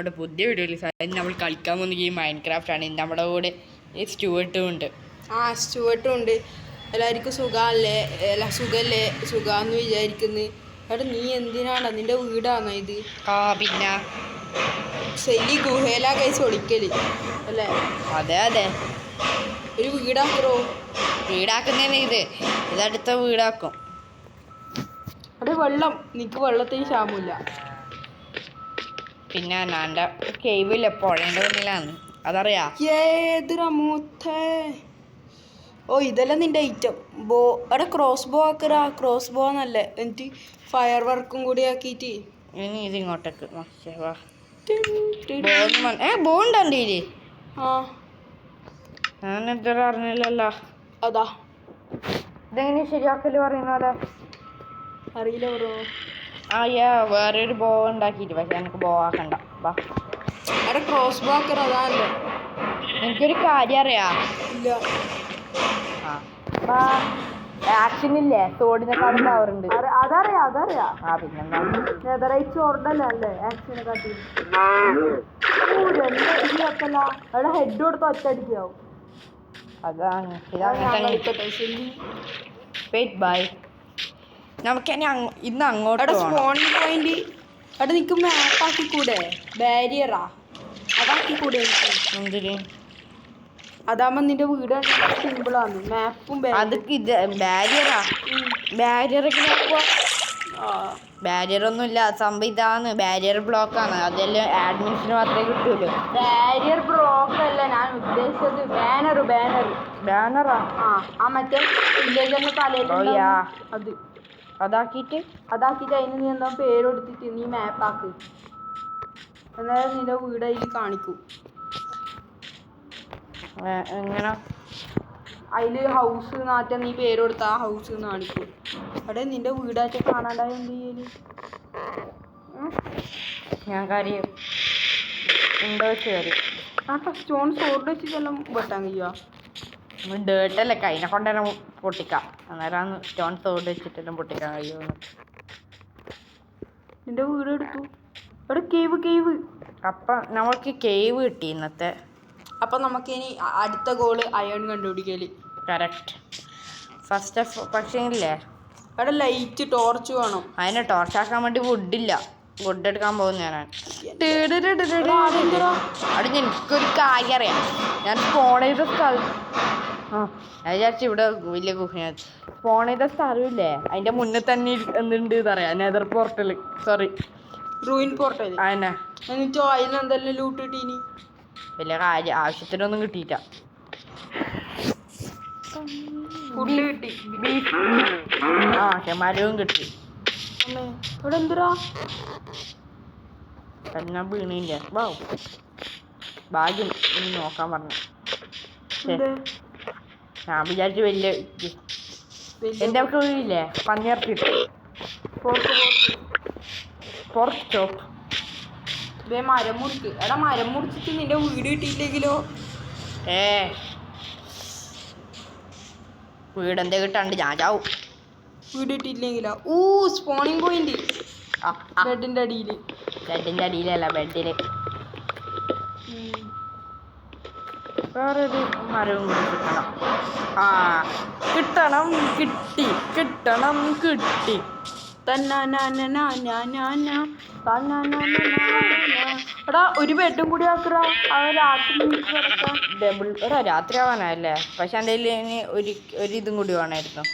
നമ്മുടെ പുതിയ വീഡിയോയിൽ നമ്മൾ കളിക്കാൻ പോകുന്ന ഗെയിം മൈൻക്രാഫ്റ്റ് ആണ്. നമ്മുടെ കൂടെ സ്റ്റുവർട്ടും ഉണ്ട്. സ്റ്റുവർട്ടും ഉണ്ട്. എല്ലാവർക്കും സുഖമല്ലേ? സുഖമല്ലേ? സുഖാന്ന് വിചാരിക്കുന്നു. എടാ നീ എന്തിനാണ്? നിന്റെ വീടാണോ ഇത്? പിന്നെ ശരി, ഗുഹയിലാ കഴിച്ച് ഒളിക്കല് അല്ലേ? അതെ അതെ, ഒരു വീടാക്കോ. വീടാക്കുന്നതന്നെ ഇതടുത്ത വീടാക്കും. അവിടെ വെള്ളം, നിനക്ക് വെള്ളത്തിന് ക്ഷാമമില്ല. പിന്നെ എൻ്റെ കേവില്ല, പുഴേൻ്റെ മുന്നിലാണ്, അതറിയാ? ഏതൊരു മൂത്തേ. ഓ ഇതെല്ലാം നിന്റെ ഐറ്റം ബോ. അവിടെ ക്രോസ് ബോ ആക്കറാ. ക്രോസ് ബോ എന്നല്ലേ, എന്നിട്ട് ഫയർ വർക്കും കൂടി ആക്കിയിട്ട് ഇനി ഇതിങ്ങോട്ടേക്ക് ബോ ഉണ്ടോ എൻ്റെ കയ്യില്? ഞാൻ ഇതുവരെ അറിഞ്ഞില്ലല്ലോ. അതാ ഇതെങ്ങനെ ശരിയാക്കല് പറയുന്നാലോ? അറിയില്ല ബ്രോ. വേറെ ഒരു ബോ ഉണ്ടാക്കിയിട്ട്, പക്ഷെ എനിക്ക് ബോ ആക്കണ്ട. അവിടെ ക്രോസ് ബോ ആക്കറ. അതാണല്ലോ. എനിക്കൊരു കാര്യം അറിയാം. ഇല്ല. ആക്ഷനില്ലേ, തോടിനെക്കാളും പവറുണ്ട്. അതറിയാം അതറിയാം. പിന്നെന്താ, നെതറൈറ്റ് ഓർഡല്ലേ അല്ലേ ആക്ഷനെ കാട്ടി. അവിടെ ഹെഡ് കൊടുത്ത് ഒറ്റയടിക്കാവും. അതാണ് നമുക്ക് ഇന്ന് അങ്ങോട്ട് സ്പോണിംഗ് പോയിന്റ്. അവിടെ നിനക്ക് മാപ്പ് ആക്കിക്കൂടെ? ബാരിയറാ, അതാക്കിക്കൂടെ എനിക്ക്? എന്തിന്? അതാകുമ്പോ നിന്റെ വീട് സിമ്പിളാണ്. മാപ്പും ബാരിയറാ. ബാരിയർ ഒന്നുമില്ല, സംഭവം ഇതാണ്. ബാരിയർ ബ്ലോക്കാണ്. അതെല്ലാം ആഡ്മിൻസിന് മാത്രമേ കിട്ടൂലൂ. ബാരിയർ ബ്ലോക്ക് അല്ല ഞാൻ ഉദ്ദേശിച്ചത്. ബാനറാ. മറ്റേ വില്ലേജറിന്റെ തലയിൽ അതാക്കിയിട്ട് അതിന് നീ എന്താ പേര് കൊടുത്തിട്ട് നീ മാപ്പാക്ക്. എന്നാലും നിന്റെ വീട് അതിൽ കാണിക്കും. എങ്ങനെ? അതില് ഹൗസ് നാറ്റം നീ പേര് കൊടുത്ത ആ ഹൗസ് കാണിക്കും. അവിടെ നിന്റെ വീടാറ്റ കാണാണ്ടായ എന്ത് ചെയ്യല്? ഞാൻ കാര്യം ഉണ്ടോ വെച്ച് കാര്യം. സ്റ്റോൺ സോർഡ് വെച്ചിട്ടെല്ലാം വെട്ടാൻ കഴിയുക? ഡേർട്ടല്ലേ, കൈനെ കൊണ്ടുതന്നെ പൊട്ടിക്കാം. അന്നേരമാണ് സ്റ്റോൺ സോർഡ് വെച്ചിട്ടെല്ലാം പൊട്ടിക്കാൻ കഴിയുമെന്ന്. നിന്റെ വീട് എടുത്തു. അവിടെ കേവ്. അപ്പം നമ്മൾക്ക് കേവ് കിട്ടി ഇന്നത്തെ. അപ്പം നമുക്കിനി അടുത്ത ഗോള് അയൺ കണ്ടുപിടിക്കല്. കറക്റ്റ്. ഫസ്റ്റ് പക്ഷേ ഇല്ലേ, അവിടെ ലൈറ്റ് ടോർച്ച് വേണം. അതിനെ ടോർച്ചാക്കാൻ വേണ്ടി വുഡില്ല. വുഡ് എടുക്കാൻ പോകുന്ന ഞാനാണ്. അവിടെ എനിക്കൊരു കാര്യം അറിയാം. ഞാൻ സ്പോൺ ചെയ്ത സ്ഥലം ഞാൻ വിചാരിച്ചു ഇവിടെ വലിയ ഗുഹയാണ്. സ്പോൺ ചെയ്ത സ്ഥലമില്ലേ, അതിൻ്റെ മുന്നിൽ തന്നെ എന്തുണ്ട് പറയാം, നെതർ പോർട്ടൽ. Ruin portal. അതന്നെ. എന്നിട്ടോ അതിന് എന്തെല്ലാം ലൂട്ട് കിട്ടീനി? വലിയ കാര്യം, ആവശ്യത്തിനൊന്നും കിട്ടിയില്ല. ഫുഡ് കിട്ടി, മരവും കിട്ടി. ഇവിടെ എന്തിനാ തന്നെ വീണില്ല. ഭാഗ്യം ഇനി നോക്കാൻ പറഞ്ഞു. ഞാൻ വിചാരിച്ചു വലിയ എൻ്റെ ഒക്കെ വീഴില്ലേ പന്നിയിറക്കിട്ട് സ്റ്റോപ്പ്. മരം മുറിക്ക്. എടാ മരം മുറിച്ചിട്ട് നിന്റെ വീട് കിട്ടിയില്ലെങ്കിലോ? വീടെന്താ കിട്ടാണ്ട് ഞാൻ ചാവും. വീട് കിട്ടിയില്ലെങ്കിലോ? സ്പോണിംഗ് പോയിന്റ് ബെഡിന്റെ അടിയിൽ. ബെഡിന്റെ അടിയിലല്ല, ബെഡില് വേറൊരു മരവും കൂടി കിട്ടണം. കിട്ടി. എടാ ഒരു ബെഡും കൂടി ആക്കറാ. രാത്രി ആവാനല്ലേ, പക്ഷെ എൻ്റെ കയ്യിൽ ഇനി ഒരിതും കൂടി വേണമായിരുന്നു.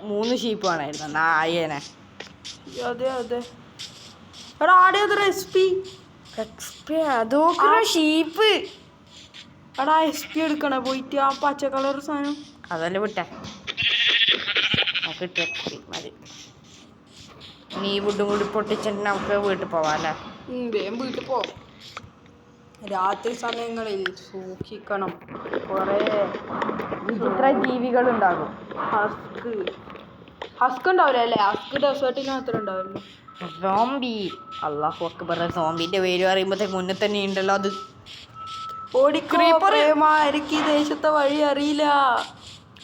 3 ഷീപ്പ് വേണമായിരുന്നു. നായേനെ. അതെ എടാ ആടെയത് റെസിപ്പി. ഷീപ്പ്. എടാ SP എടുക്കണേ പോയിട്ട്, ആ പച്ച കളർ സാധനം. അതല്ലേ വിട്ടെ, കിട്ടിയ മതി. നീ വുഡും കൂടി പൊട്ടിച്ചിട്ട് നമുക്ക് വീട്ടിൽ പോവാം അല്ലേ? വേഗം വീട്ടിൽ പോവാം. രാത്രി സമയങ്ങളിൽ സൂക്ഷിക്കണം, കുറേ വിചിത്ര ജീവികളുണ്ടാകും. ഹസ്ക് ഉണ്ടാവില്ല അല്ലേ? ഹസ്ക് ഡെസേർട്ടിൽ മാത്രമേ ഉണ്ടാവുള്ളൂ. സോംബി. അല്ലാഹു അക്ബർ. സോംബിന്റെ പേര് പറയുമ്പോഴത്തേക്ക് മുന്നിൽ തന്നെ ഉണ്ടല്ലോ അത്. എനിക്ക് ദേശത്തെ വഴി അറിയില്ല.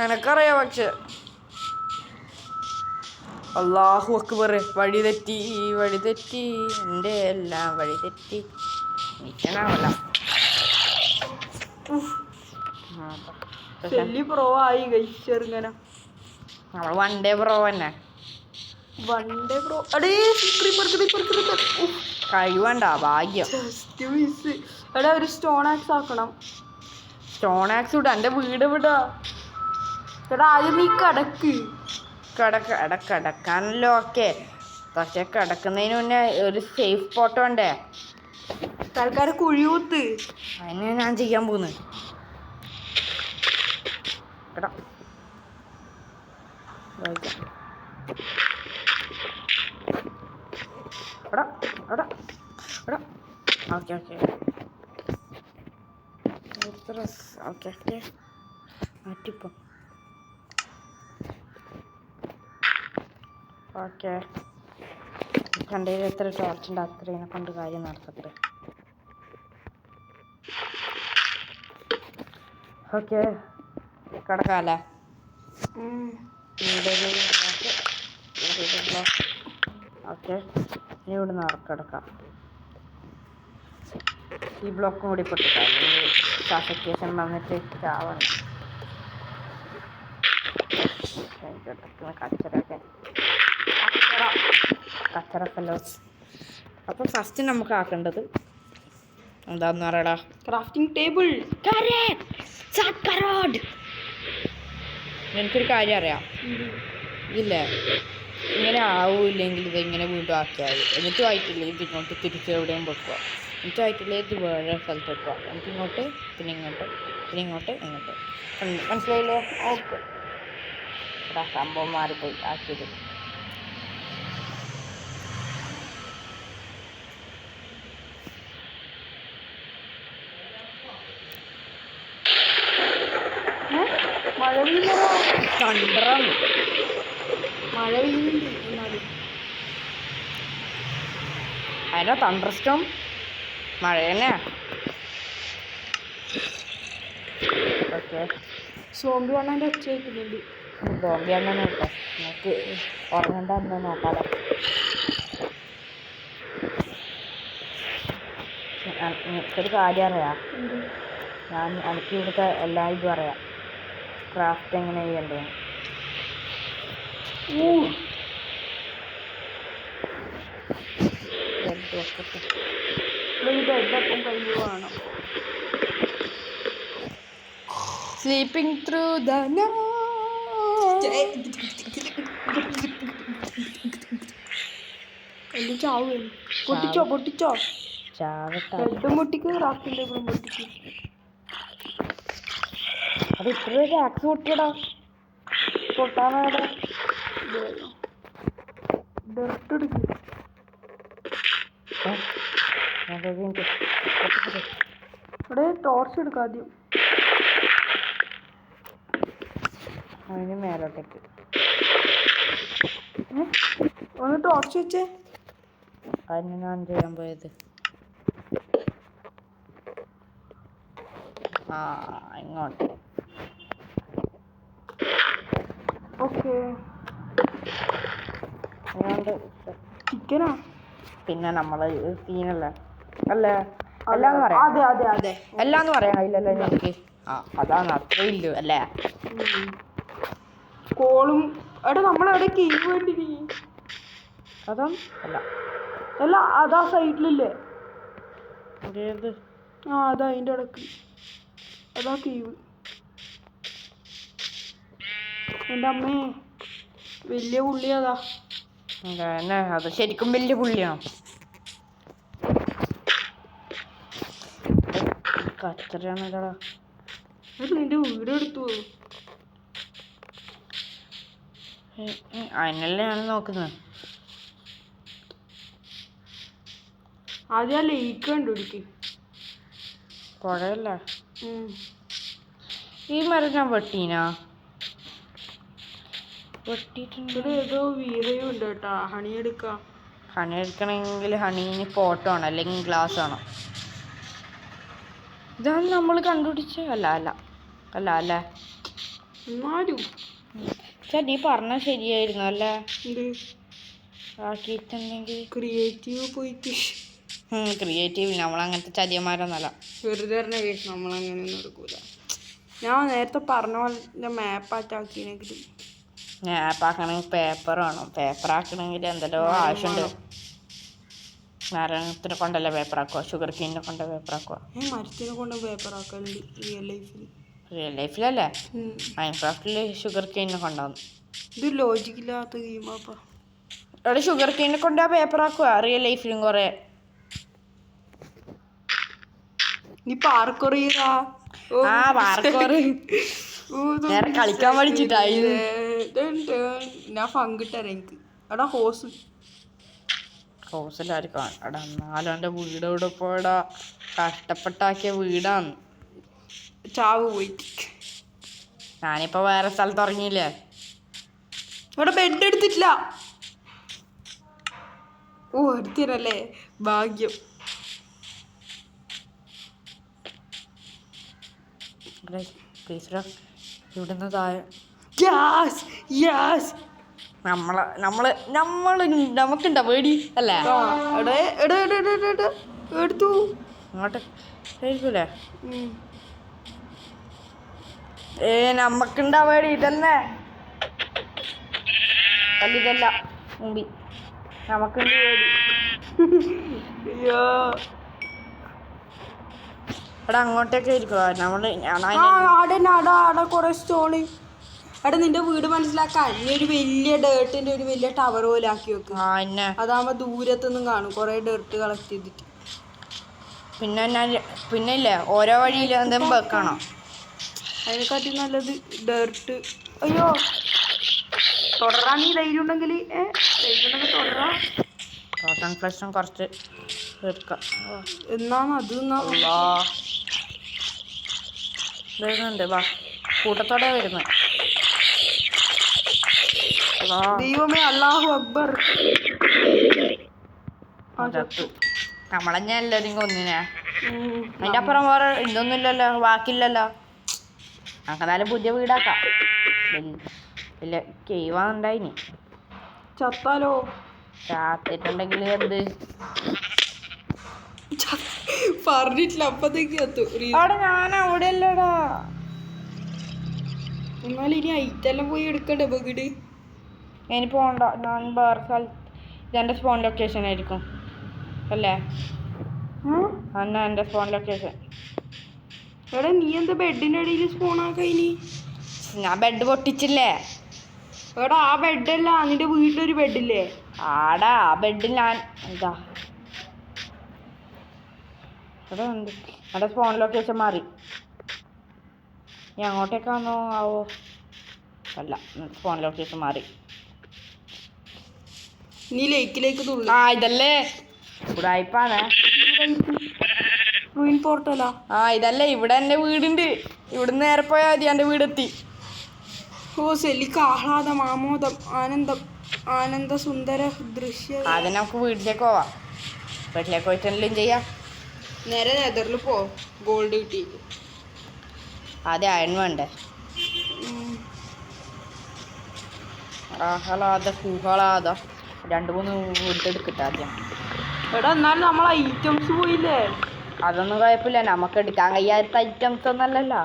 എനക്കറിയാം, പക്ഷെ അല്ലാഹു അക്ബർ. വഴി തെറ്റി എൻ്റെ എല്ലാം വഴി തെറ്റി. നിൽക്കണമല്ല ചെല്ലി പ്രോ ആയി ചെറുങ്ങനെ. നമ്മൾ വൺ ഡേ ബ്രോ തന്നെ. One day bro. അടേ കഴിവണ്ട ഭാഗ്യം. Just miss. എടാ ഒരു സ്റ്റോൺ ആക്സ് ആക്കണം. സ്റ്റോൺ ആക്സ് വിടാ. എൻ്റെ വീട് വിടാ. എടാ ആദ്യം നീ കിടക്ക്. കിടക്കാനല്ലോ ഓക്കെ. പക്ഷെ കിടക്കുന്നതിന് മുന്നേ ഒരു സേഫ് സ്പോട്ട് വേണ്ടേ? തൽക്കാലം കുഴിയൂത്ത്. അതിനെ ഞാൻ ചെയ്യാൻ പോകുന്നത്. എടാ എടാ എടാ എടാ ഓക്കെ ഓക്കെ ഓക്കെ ഓക്കെ മാറ്റിപ്പോ. ഓക്കെ കണ്ടതിൽ എത്ര ടോർച്ചുണ്ട് അത്രേനെ കൊണ്ട് കാര്യം നടക്കട്ടെ. ഓക്കെ കിടക്കാല്ലേ? ഓക്കെ ഇനി ഇവിടുന്ന് കിടക്കാം. ഈ ബ്ലോക്കും കൂടി പൊട്ടിക്കാം. സഫിക്കേഷൻ വന്നിട്ട് ചാവണം. കച്ചറൊക്കെ കച്ചറക്കല്ലോ. അപ്പം ഫസ്റ്റ് നമുക്ക് ആക്കേണ്ടത് എന്താന്ന് പറയടാ? Crafting table. എനിക്കൊരു കാര്യം അറിയാം. ഇല്ലേ ഇങ്ങനെ ആവില്ലെങ്കിൽ ഇതെങ്ങനെ വീണ്ടും ആക്കിയാൽ എന്നിട്ടും ആയിട്ടില്ലേ ഇങ്ങോട്ട് തിരിച്ച് എവിടെയും വെക്കുക. എന്നിട്ടും ആയിട്ടില്ലേ ഇത് വേറെ സ്ഥലത്ത് വെക്കുക. എന്നിട്ട് ഇങ്ങോട്ട് പിന്നെ ഇങ്ങോട്ട് പിന്നെ ഇങ്ങോട്ട് ഇങ്ങോട്ട്. മനസ്സിലായില്ലേ? ഓക്കെ. സംഭവം മാറിപ്പോയി ആക്കിയത്. മഴ തണ്ടറം മഴ പെയ്യുന്നുണ്ട് എന്നാലും. അതിനാ തണ്ടർസ്റ്റോം മഴ തന്നെയാ. ഓക്കെ സോംബി വണ്ണൻ്റെ ഒച്ച കേൾക്കുന്നുണ്ട്. സോംബി വണ്ണ നോക്കാം. നമുക്ക് ഉറങ്ങണ്ട എന്ന് നോക്കാലോ. എനിക്കൊരു കാര്യം അറിയാം. ഞാൻ എനിക്ക് ഇവിടുത്തെ എല്ലാ ഇതും അറിയാം. ക്രാഫ്റ്റ് എങ്ങനെ ചെയ്യണ്ടേ? ബെഡപ്പം കഴിയുവാണ്. സ്ലീപ്പിംഗ് ത്രൂ ദ എന്ത് ചാവ് പൊട്ടിച്ചോ പൊട്ടിച്ചോ. ബെഡും പൊട്ടിക്ക് ക്രാഫ്റ്റിംഗ് ടേബിളും പൊട്ടിക്ക്. അത് ഇത്ര ആക്സ് പൊട്ടിയടാ. പൊട്ടാനാടാ ഡെർട്ടെടുക്ക്. ഇവിടെ ടോർച്ച് എടുക്കാം ആദ്യം. അതിന് മേലോട്ടേക്ക് ഒന്ന് ടോർച്ച് വെച്ചേ. അതിന് ഞാൻ ചെയ്യാൻ പോയത്. ആ ഇങ്ങോട്ട്. ഓക്കെ ചിക്കനാ. പിന്നെ നമ്മള് സീനല്ലേ അല്ലേ? എല്ലാന്ന് പറയാം. അതെ അതെ അതെ എല്ലാന്ന് പറയാൻ കഴിയില്ലല്ലോ എനിക്ക്. ആ അതാണ് അത്രേ ഇല്ലു അല്ലേ? കോളും എടാ നമ്മളെവിടെ കേവ് വേണ്ടി. അതും അല്ല അല്ല അതാ സൈഡിലില്ലേ? ഏത്? ആ അതാ അതിൻ്റെ ഇടക്ക് അതാ കേവ്. എൻ്റെ അമ്മേ വലിയ പുള്ളി അതാ. തന്നെ അത് ശരിക്കും വലിയ പുള്ളിയാണോ? കച്ചറയാണല്ലോടാ. നിന്റെ വീട് എടുത്തു. അതിനല്ലേ ഞാൻ നോക്കുന്നത്. ആദ്യം ആ ലേക്ക് കണ്ടുപിടിക്ക്. പുഴയല്ലേ? ഈ മരം ഞാൻ വെട്ടീനാ? വെട്ടിയിട്ടുണ്ട്. ഏതോ വീരയും ഉണ്ട് കേട്ടാ. ഹണി എടുക്കാം. ഹണി എടുക്കണമെങ്കിൽ ഹണീന് പോട്ട് വേണം അല്ലെങ്കിൽ ഗ്ലാസ് വേണം. ഇതാണ് നമ്മൾ കണ്ടുപിടിച്ച അല്ല അല്ല അല്ല അല്ലേ? എന്നാലും നീ പറഞ്ഞ ശരിയായിരുന്നു അല്ലേ? എന്ത് ആക്കിയിട്ടുണ്ടെങ്കിൽ ക്രിയേറ്റീവ് പോയിട്ട് ക്രിയേറ്റീവ് നമ്മളങ്ങനത്തെ ചതിയന്മാരൊന്നല്ല. വെറുതെ നമ്മളങ്ങനെയൊന്നും എടുക്കൂല. ഞാൻ നേരത്തെ പറഞ്ഞ പോലെ മാപ്പാറ്റാക്കിയെങ്കിലും ആപ്പാക്കണമെങ്കിൽ പേപ്പർ വേണം. പേപ്പർ ആക്കണമെങ്കിൽ എന്തെല്ലോ ആവശ്യമുണ്ട്. നാരങ്ങത്തിനെ കൊണ്ടല്ലേ പേപ്പറാക്കുക, ഷുഗർ കീനിനെ കൊണ്ട് പേപ്പറാക്കുക. മരത്തിനെ കൊണ്ട് പേപ്പറാക്കലുണ്ട് റിയൽ ലൈഫിൽ. റിയൽ ലൈഫിലല്ലേ? മൈൻക്രാഫ്റ്റിൽ ഷുഗർ കീനിനെ കൊണ്ടാന്ന്. ഇത് ലോജിക്കില്ലാത്ത ഗെയിമാപ്പാ. അവിടെ ഷുഗർ കീനിനെ കൊണ്ടാ പേപ്പറാക്കുക റിയൽ ലൈഫിലും കുറേ. നീ പാർക്കോർ ചെയ്താ? ആ പാർക്കോർ നേരെ കളിക്കാൻ പഠിച്ചിട്ടായി. ഞാൻ പങ്കിട്ടരാ എനിക്ക്. എടാ ഹൗസിലായിരിക്കും. എടാ എന്നാലും എൻ്റെ വീട് ഇവിടെ പോയടാ. കഷ്ടപ്പെട്ടാക്കിയ വീടാണ്. ചാവ് പോയിട്ട് ഞാനിപ്പോൾ വേറെ സ്ഥലത്ത് ഇറങ്ങിയില്ലേ. ഇവിടെ ബെഡ് എടുത്തിട്ടില്ല. എടുത്തിരല്ലേ, ഭാഗ്യം. ഇവിടുന്ന് താഴെ നമുക്കുണ്ടോ പേടി അല്ലേ? എടുത്തു അങ്ങോട്ട് കഴിക്കൂലേ? നമ്മക്കുണ്ടാ പേടി. ഇതന്നെ ഇതല്ല മുമ്പി നമുക്കുണ്ട് പേടി. അവിടെ അങ്ങോട്ടേക്ക് ഇരിക്കുക നമ്മള്. കൊറേ സ്റ്റോണ്. എടാ നിന്റെ വീട് മനസ്സിലാക്കാൻ നീ ഒരു വലിയ ഡേർട്ടിന്റെ ഒരു വലിയ ടവർ പോലെ ആക്കി വെക്കും. അതാകുമ്പോ ദൂരത്തൊന്നും കാണും കൊറേ ഡേർട്ട് കളക്ട് ചെയ്തിട്ട്. പിന്നെ ഇല്ലേ ഓരോ വഴിയിലും എന്തെങ്കിലും വെക്കണം. അതിനെക്കാട്ടി നല്ലത് ഡേർട്ട്. അയ്യോ തുടരാൻ നീ ധൈര്യം ഉണ്ടെങ്കിൽ തുടരാ. കോട്ടൺ ഫ്ലഷും കുറച്ച് എന്നാണ് അത് വരുന്നുണ്ട്. വാ കൂട്ടത്തോടെ വരുന്നത്. ദൈവമേ, അല്ലാഹു അക്ബർ. നമ്മളെ എല്ലാവരും കൊന്നിനെ. അതിൻ്റെ അപ്പുറം വേറെ ഇതൊന്നും ഇല്ലല്ലോ, ബാക്കിയില്ലല്ലോ. നമുക്ക് എന്നാലും പുതിയ വീടാക്കാം. വലിയ കേവാന്നുണ്ടായിനി. ചത്താലോ? ചാത്തിട്ടുണ്ടെങ്കിൽ എന്ത് പറഞ്ഞിട്ടില്ല, അപ്പത്തേക്ക് ചത്തു. അവിടെ ഞാൻ അവിടെ അല്ലടാ. എന്നാലും ഇനി ഐറ്റെല്ലാം പോയി എടുക്കണ്ടേ ബഗിഡ്? ഇനി പോകണ്ട. ഞാൻ വേറെ സ്ഥലത്ത് ഇതെൻ്റെ സ്പോൺ ലൊക്കേഷൻ ആയിരിക്കും അല്ലേ? അന്ന എൻ്റെ സ്പോൺ ലൊക്കേഷൻ. എടാ നീ എന്താ ബെഡിൻ്റെ അടിയിൽ സ്പോണാക്ക? ഇനി ഞാൻ ബെഡ് പൊട്ടിച്ചില്ലേ? എടാ ആ ബെഡല്ല, നിന്റെ വീട്ടിലൊരു ബെഡില്ലേ? ആടാ ആ ബെഡിൽ ഞാൻ എന്താ എടാ എന്ത് എൻ്റെ സ്പോൺ ലൊക്കേഷൻ മാറി. ഞാൻ അങ്ങോട്ടേക്കാണോ ആവോ? അല്ല, സ്പോൺ ലൊക്കേഷൻ മാറി. നീ ലേക്കിലേക്ക് തുള്ളി. ഇതല്ലേ ഉടായിപ്പാണ്. പോർട്ടലാ? ഇതല്ലേ ഇവിടെ എൻ്റെ വീടുണ്ട്. ഇവിടുന്ന് നേരെ പോയാൽ മതി എൻ്റെ വീടെത്തി. സെലിക്ക് ആഹ്ലാദം, ആമോദം, ആനന്ദം, ആനന്ദ സുന്ദര ദൃശ്യം. ആദ്യം നമുക്ക് വീട്ടിലേക്ക് പോവാം. വീട്ടിലേക്ക് പോയിട്ട് എന്തെങ്കിലും ചെയ്യാം. നേരെ നെതറിൽ പോ. ഗോൾഡ് കിട്ടി. ആദ്യം അയൺ വേണ്ടേ? ആഹ്ലാദം 2-3 വീട്ടെടുക്കട്ടെ ആദ്യം. എടാ എന്നാലും നമ്മൾ ഐറ്റംസ് പോയില്ലേ? അതൊന്നും കുഴപ്പമില്ല, നമുക്ക് എടുക്കാൻ കഴിയാത്ത ഐറ്റംസ് ഒന്നല്ലല്ലോ.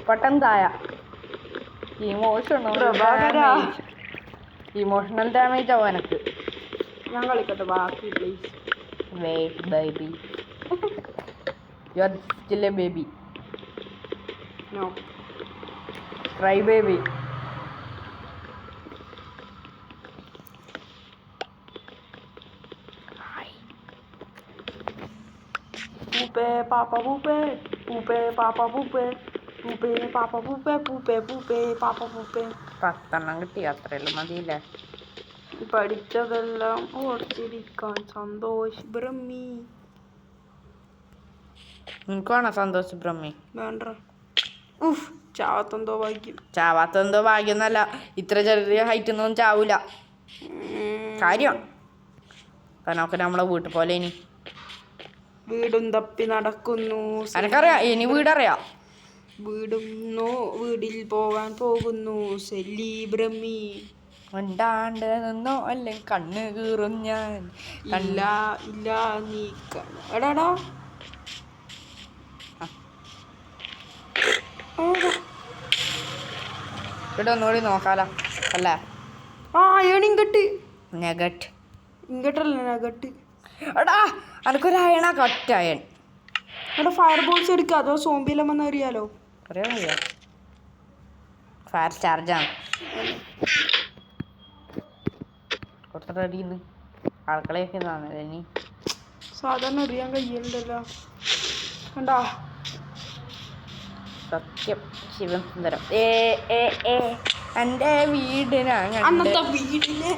പെട്ടെന്ന് തായ ഇമോഷണൽ ഡാമേജ് ആവും എനിക്ക്. ഞാൻ കളിക്കട്ടെ ബാക്കി please. Wait baby, you are still a baby. No cry baby. പൂപ്പേ പാപ്പ പൂപ്പേ, പൂപ്പേ പാപ്പ പൂപ്പേ, പൂപ്പേ പാപ്പ പൂപ്പേ, പൂപ്പേ പൂപ്പേ പാപ്പ പൂപ്പേ. 10 കിട്ടി, അത്രയെല്ലാം മതിയില്ലേ? പഠിച്ചതെല്ലാം ഓർത്തിരിക്കാൻ സന്തോഷ് ബ്രഹ്മി. നിനക്ക് വേണോ സന്തോഷ് ബ്രഹ്മി? വേണ്ട. ചാവാത്തെന്തോ ഭാഗ്യം. ചാവാത്തെന്തോ ഭാഗ്യം എന്നല്ല, ഇത്ര ചെറിയ ഹൈറ്റ് ഒന്നും ചാവൂല. കാര്യം കാരണം നമ്മളെ വീട്ടിൽ പോലെ ഇനി വീടും തപ്പി നടക്കുന്നു. എനക്കറിയാം, ഇനി വീടറിയാം. വീടിൽ പോകാൻ പോകുന്നു സെലിബ്രമി. ഉണ്ടാണ്ട് നിന്നോ അല്ലെങ്കിൽ കണ്ണ് കീറും ഞാൻ. ഇല്ല ഇല്ല നീ എടാടാ ഇവിടെ ഒന്നുകൂടി നോക്കാലോ അല്ലേ. ആ അയൺ ഇങ്കട്ട്. നെഗറ്റ് ഇങ്കട്ടല്ല നെഗട്ട്. എടാ അനക്കൊരു അയണ കട്ട് അയൺ. എടാ ഫയർ ബോൾസ് എടുക്കുക അതോ സോംബിയെല്ലാം വന്ന് അറിയാലോ. അറിയാൻ വയ്യ. ഫയർ ചാർജാണ് കുറച്ച് റെഡിന്ന് ആൾക്കളയൊക്കെ ഇതാണല്ലേ ഇനി. സാധാരണ അറിയാൻ കഴിയലുണ്ടല്ലോ കണ്ടാ. സത്യം ശിവൻ സുന്ദരം. എൻ്റെ വീടിനാണ് അന്നത്തെ വീടിനെ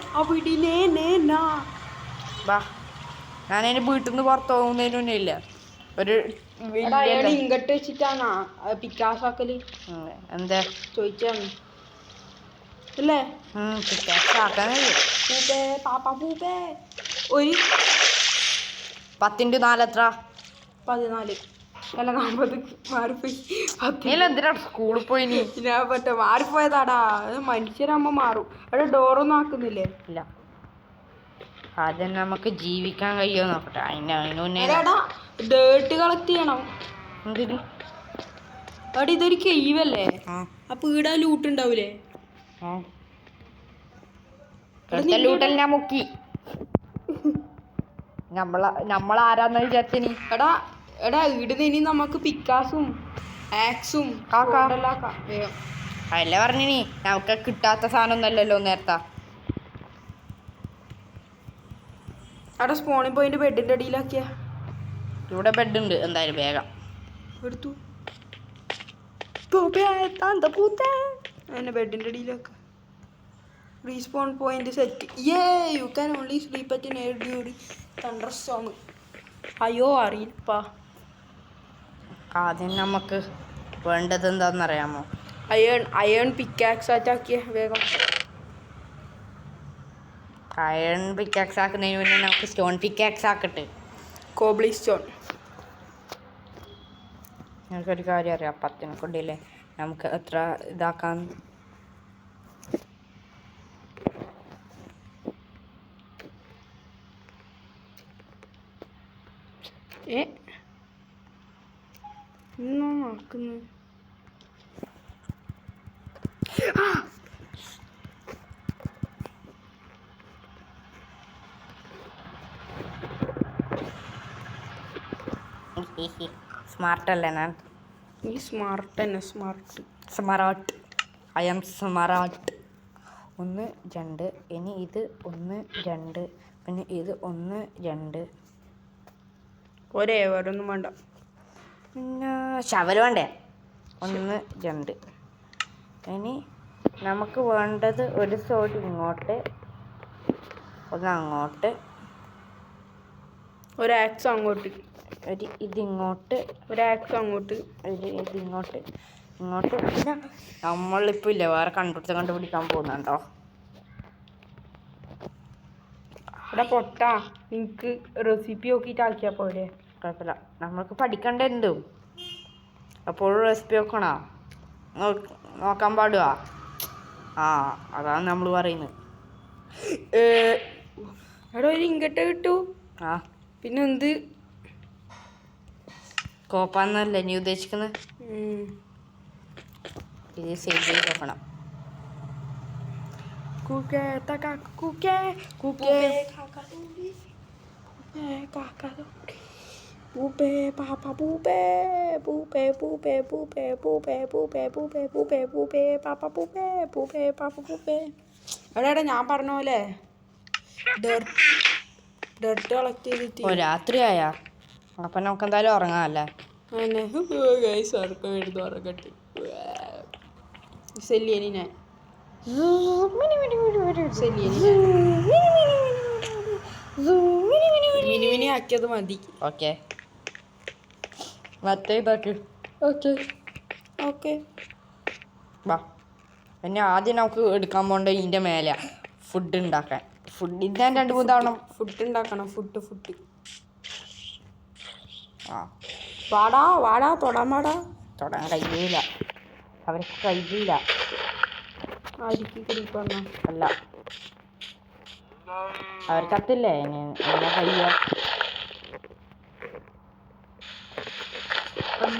വാ. ഞാനതിന് വീട്ടിൽ നിന്ന് പുറത്ത് പോകുന്നതിന് മുന്നേ ഇല്ല ഒരു ഇങ്ങട്ട് വെച്ചിട്ടാണാ പിക്കാസാക്കല്. എന്താ ചോദിച്ചാണ് അല്ലേ. പിക്കാസാക്കാൻ കഴിയും. പൂപ്പേ പാപ്പ പൂപ്പേ. ഒരു 10x4 എത്ര? 14 അല്ല 40 മാറിപ്പോയി. 10 എന്തിനാ സ്കൂളിൽ പോയി നീ? ഞാൻ പറ്റ മാറിപ്പോയതാടാ. മനുഷ്യരാകുമ്പോ മാറും. അവിടെ ഡോറൊന്നും ആക്കുന്നില്ലേ? ഇല്ല. ആദ്യം നമുക്ക് ജീവിക്കാൻ കഴിയുമോ നോക്കട്ടെ. അതിന് ഡേർട്ട് കളക്ട് ചെയ്യണം. എന്തിന്? അവിടെ ഇതൊരു കെയ്വല്ലേ. അപ്പൊ ഈടാ ലൂട്ട് ഉണ്ടാവൂലേ? ലൂട്ടൽ ഞാൻ മുക്കി. നമ്മളാരാന്ന് വിചാരിച്ചനി. എടാ ഈടുന്ന് ഇനി നമുക്ക് പിക്കാസും ആക്സും അതല്ലേ പറഞ്ഞിനി നമുക്ക് കിട്ടാത്ത സാധനം ഒന്നല്ലല്ലോ നേരത്തെ. അവിടെ സ്പോണിൽ പോയിന്റ് ബെഡിന്റെ അടിയിലാക്കിയ. ഇവിടെ ബെഡ് ഉണ്ട് എന്തായാലും വേഗം എടുത്തു. ബെഡിന്റെ അടിയിലാക്ക. Respawn point set. You can only sleep at air during thunderstorm. അയ്യോ അറിയില്ലപ്പാ. ആദ്യം നമുക്ക് വേണ്ടത് എന്താണെന്നറിയാമോ? അയൺ പിക്കാക്സ് ആറ്റാക്കിയ വേഗം. അയൺ പിക്കാക്സ് ആക്കുന്നതിന് മുന്നേ നമുക്ക് സ്റ്റോൺ പിക്കാക്സ് ആക്കട്ടെ. കോബ്ലി സ്റ്റോൺ. ഞങ്ങൾക്കൊരു കാര്യം അറിയാം. 10 കൊണ്ടില്ലേ നമുക്ക് എത്ര ഇതാക്കാൻ. ആക്കുന്നു. സ്മാർട്ട് അല്ലേ ഞാൻ? ഈ സ്മാർട്ട് തന്നെ സ്മാർട്ട്. I am smart. 1 2. ഇനി ഇത് 1 2. പിന്നെ ഇത് 1 2. ഒരേ വേറൊന്നും വേണ്ട. പിന്നെ ശവല് വേണ്ടേ? 1 2. ഇനി നമുക്ക് വേണ്ടത് ഒരു സോഡ് ഇങ്ങോട്ട്, ഒന്ന് അങ്ങോട്ട്, ഒരു ആക്സ് അങ്ങോട്ട്, ഒരു ഇതിങ്ങോട്ട്, ഒരു ആക്സ് അങ്ങോട്ട്, ഒരു ഇതിങ്ങോട്ട്, ഇങ്ങോട്ട്. പിന്നെ നമ്മളിപ്പോൾ ഇല്ല വേറെ കണ്ടുപിടിക്കാൻ പോകുന്നുണ്ടോ? ഇവിടെ പൊട്ടാ എനിക്ക് റെസിപ്പി നോക്കിയിട്ട് ആക്കിയാൽ പോലെ. കുഴപ്പമില്ല. നമ്മൾക്ക് പഠിക്കണ്ട എന്തും അപ്പോഴും റെസിപ്പി നോക്കണോ? നോക്കാൻ പാടുക. അതാണ് നമ്മൾ പറയുന്നത്. എടാ ഒരു ഇങ്ങോട്ട് കിട്ടൂ. പിന്നെ എന്ത് കോപ്പാന്നല്ലേ നീ ഉദ്ദേശിക്കുന്നത്? ഇത് സേവ് ചെയ്ത് വെക്കണം. എടാ ഞാൻ പറഞ്ഞ പോലെ ഡർട്ട് കളക്ട് ചെയ്തിട്ട് രാത്രിയായാ അപ്പം നമുക്ക് എന്തായാലും ഉറങ്ങാമല്ലേ? ഉറങ്ങട്ടെ. സെല്ലിയനി ഞാൻ മിനിമിനി ആക്കിയത് മതി. ഓക്കെ മറ്റേ ഇതാക്കി. ഓക്കെ വാ. പിന്നെ ആദ്യം നമുക്ക് എടുക്കാൻ പോകേണ്ട ഇതിൻ്റെ മേലെ ഫുഡ് ഉണ്ടാക്കാൻ. ഫുഡ് ഞാൻ 2-3 തവണ ഫുഡ് ഉണ്ടാക്കണം. ഫുഡ് വാടാ തൊടാൻ പാടാ. തൊടാൻ കഴിയില്ല, അവർക്ക് കഴിയില്ല. ആയിരിക്കും ക്രീപ്പറിനാ. അല്ല, അവർക്കത്തില്ലേ എങ്ങനെ കഴിയുക?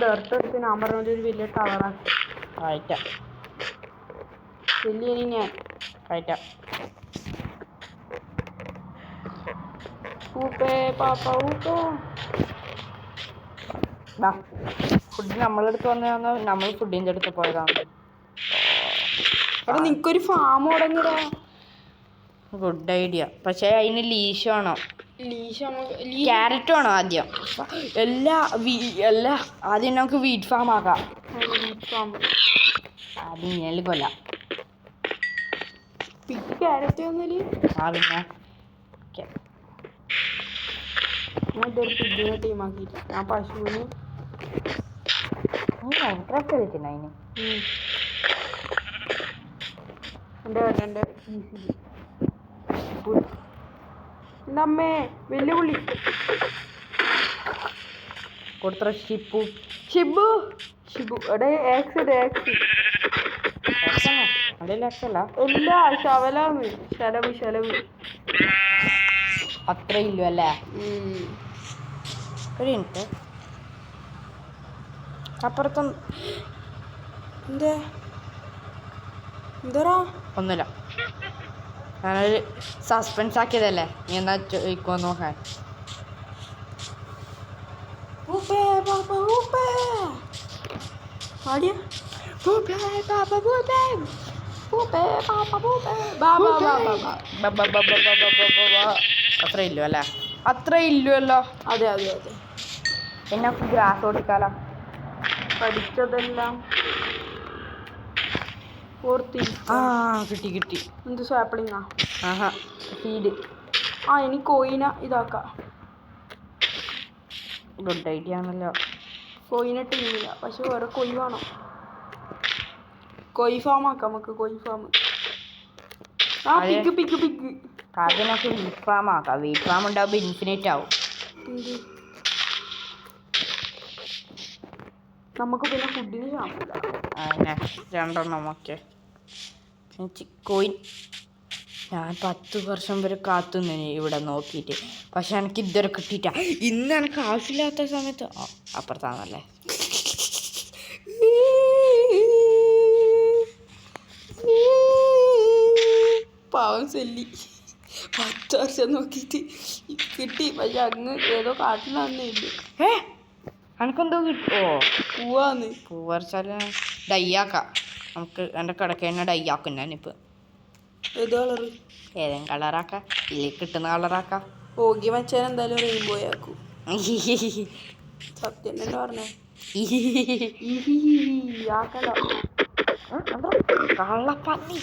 ഡെർട്ടെടുത്ത് ഞാൻ പറഞ്ഞ ഒരു വലിയ ടവറാക്കി. ആയിട്ടാ വലിയ ഞാൻ ആയിട്ടാ. ഊപ്പേ പാപ്പ ഊപ്പേ. ഫുഡ് നമ്മളെടുത്ത് വന്നതാണോ നമ്മൾ ഫുഡിൻ്റെ അടുത്ത് പോയതാണ്? എടാ നിനക്കൊരു ഫാം തുടങ്ങിടാ. Good idea. പക്ഷേ അതിന് ലീഷ് വേണോ? ക്യാരറ്റ് വേണോ ആദ്യം? എല്ലാ ആദ്യം നമുക്ക് വീറ്റ് ഫാം ആക്കാം. ആദ്യം ഇങ്ങനെ കൊല്ലാം. ക്യാരറ്റ് വന്നാല് പിന്നെ ഇതൊരു പുതിയ ടീമാക്കിയിട്ട് ഞാൻ പശുവിന് മൈൻക്രാഫ്റ്റ് കളിച്ചിട്ടുണ്ടോ അതിന്? എൻ്റെ ഏട്ടൻ്റെ എൻ്റെ അമ്മേ വെല്ലുവിളി കൊടുത്ത ഷിബു എടേ ആക്സ് അല്ല എല്ലാ ശവലാന്ന് ശലവ് അത്ര ഇല്ലു അല്ലേ? ഒരു മിനിറ്റ്, അപ്പുറത്തും എന്തോടാ ഒന്നുമില്ല. ഞാനൊരു സസ്പെൻസ് ആക്കിയതല്ലേ, നീ എന്നാ ചോദിക്കുമോ നോക്കാൻ. അത്ര ഇല്ലു അല്ലേ? അത്ര ഇല്ലുവല്ലോ. അതെ എന്നെ ഗ്രാസ് കൊടുക്കാലോ. പഠിച്ചതെല്ലാം കിട്ടി. എന്ത് സാപ്പിളിങ്ങാ? ഫീഡ്. ഇനി കോയിനെ ഇതാക്കാം. ഗുഡ് ഐഡിയ ആണല്ലോ. കോയിനെ ടീമില്ല, പക്ഷെ വേറെ കോയി വേണം. കോയി ഫാം ആക്കാം നമുക്ക്. കോയി ഫാം. പിഗ് ആദ്യം നമുക്ക് വീറ്റ് ഫാം ആക്കാം. വീറ്റ് ഫാം ഉണ്ടാവുമ്പോൾ ഇൻഫിനിറ്റ് ആവും. നമുക്ക് പിന്നെ ഫുഡിന് ക്ഷാമില്ല. രണ്ടെണ്ണം ഓക്കെ. കോയിൻ ഞാൻ 10 വർഷം വരെ കാത്തുനിന്നു ഇവിടെ നോക്കിയിട്ട്, പക്ഷെ എനിക്ക് ഇതുവരെ കിട്ടിയിട്ട. ഇന്ന് എനിക്ക് ആവശ്യമില്ലാത്ത സമയത്ത് അപ്പുറത്താണല്ലേ. പാവം സെല്ലി 10 വർഷം നോക്കിയിട്ട് കിട്ടി, പക്ഷെ അങ്ങ് ഏതോ കാട്ടിലാന്നേ ഇല്ല. എനിക്കെന്തോ കിട്ടുമോ? പൂവാന്ന്. പൂവരച്ചാൽ ഡൈയാക്കാം നമുക്ക്. എൻ്റെ കിടക്ക തന്നെ ഡൈയാക്കും ഞാനിപ്പോൾ. ഏത് കളറ്? ഏതെങ്കിലും കളറാക്കാം, ഇല്ലെങ്കിൽ കിട്ടുന്ന കളറാക്കാം. ഓഗി മച്ചാൻ എന്തായാലും റെയിൻബോ ആക്കും. സത്യം തന്നെ പറഞ്ഞേ. കള്ളപ്പന്നി.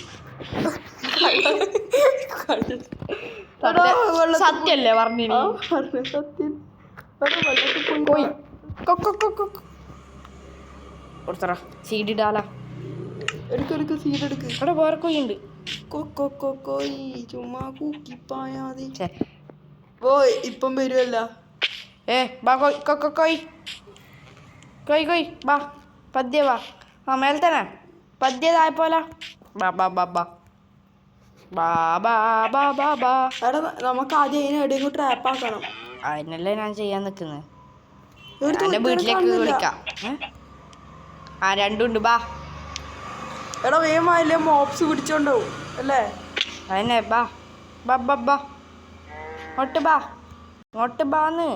സത്യല്ലേ പറഞ്ഞു? സത്യം. കൊടുത്തറ സീഡിടാല. എടുക്ക് സീഡ് എടുക്ക്. അവിടെ വേറെ കൊയ്യുണ്ട്. കോയി ചുമ്മാ കൂക്കിപ്പായാതി. പോയി ഇപ്പം വരുമല്ല. ബാ കൊയ് ബാ, പദ്യ വാ. മേലെ തന്നെ പദ്യ താഴെപ്പോലെ. എടാ നമുക്ക് ആദ്യം അതിനെ എവിടെയെങ്കിലും ട്രാപ്പ് ആക്കണം. അതിനല്ലേ ഞാൻ ചെയ്യാൻ നിൽക്കുന്നത്. എൻ്റെ വീട്ടിലേക്ക് വിളിക്കാം. രണ്ടുണ്ട്. ബാ എടാ വേഗം അതിലെ മോപ്സ് പിടിച്ചോണ്ടാവും അല്ലേ? അതന്നെ. ഇങ്ങോട്ട് ബാന്ന്.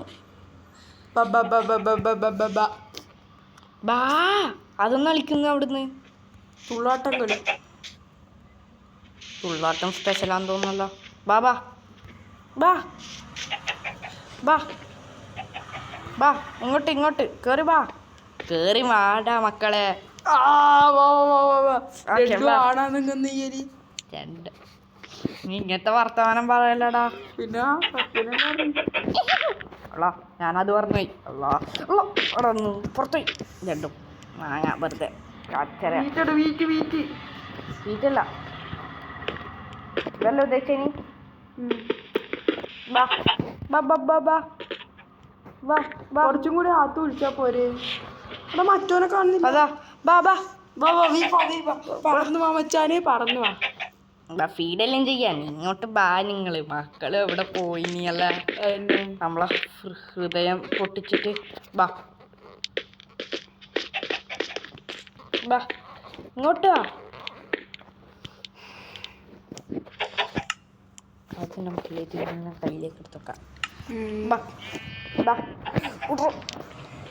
ബാ അതൊന്നും കളിക്കുന്നു അവിടുന്ന്. തുള്ളാട്ടം കളി. തുള്ളാട്ടം സ്പെഷ്യലാന്ന് തോന്നുന്നല്ലോ. ബാ ഇങ്ങോട്ട് കേറി വാടാ മക്കളെ. രണ്ട് നീ ഇങ്ങനത്തെ വർത്തമാനം പറയല്ലടാ. പിന്നെ ഞാനത് പറഞ്ഞു പോയി. പുറത്തുപോയി രണ്ടും മാങ്ങ വെറുതെ വീറ്റല്ല ഇതല്ല ഉദ്ദേശിച്ച. കുറച്ചും കൂടി ആത്ത് വിളിച്ചാ പോരെ. എടാ മറ്റോനെ കാണുന്നില്ല. അതാ ബാ ബാ വാ വാ വീ വാ വീ വാ. പറന്നു വാ മച്ചാനെ, പറന്നു വാ. ഫീഡെല്ലാം ചെയ്യാൻ ഇങ്ങോട്ട് ബാ. നിങ്ങള് മക്കള് എവിടെ പോയിനി അല്ല നമ്മളെ ഹൃദയം പൊട്ടിച്ചിട്ട് ബാ ബാ ഇങ്ങോട്ട് വാ. അത് നമുക്ക് കയ്യിലേക്ക് എടുത്തോക്കാം. ബാ ബാ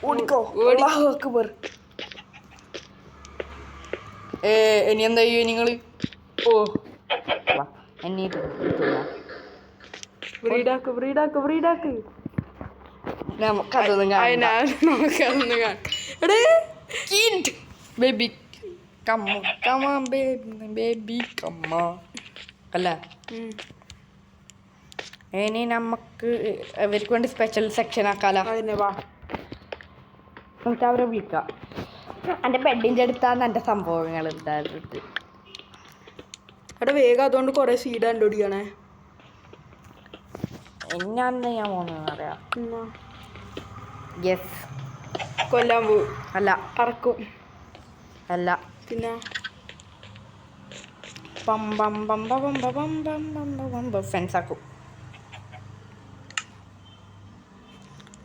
ഓടിക്കോ. ഇനി എന്താ ചെയ്യ നിങ്ങള്? ഓ എന്നെ നമുക്കതൊന്നും ബേബി ബേബി കമ്മ അല്ല. ഇനി നമുക്ക് അവർക്ക് വേണ്ടി സ്പെഷ്യൽ സെക്ഷൻ ആക്കാലോ. നമുക്ക് അവരെ വിളിക്കാം. എൻ്റെ ബെഡിൻ്റെ അടുത്താണ് എൻ്റെ സംഭവങ്ങൾ ഉണ്ടായിട്ട്. എടാ വേഗം അതുകൊണ്ട് കുറെ സീഡ് കണ്ടുപിടിക്കണേ. ഞാൻ പോകുന്നതെന്ന് അറിയാം. യെസ് കൊല്ലാൻ പോവും. അല്ല അറക്കും. അല്ല പിന്നെ ഫ്രണ്ട്സ് ആക്കും.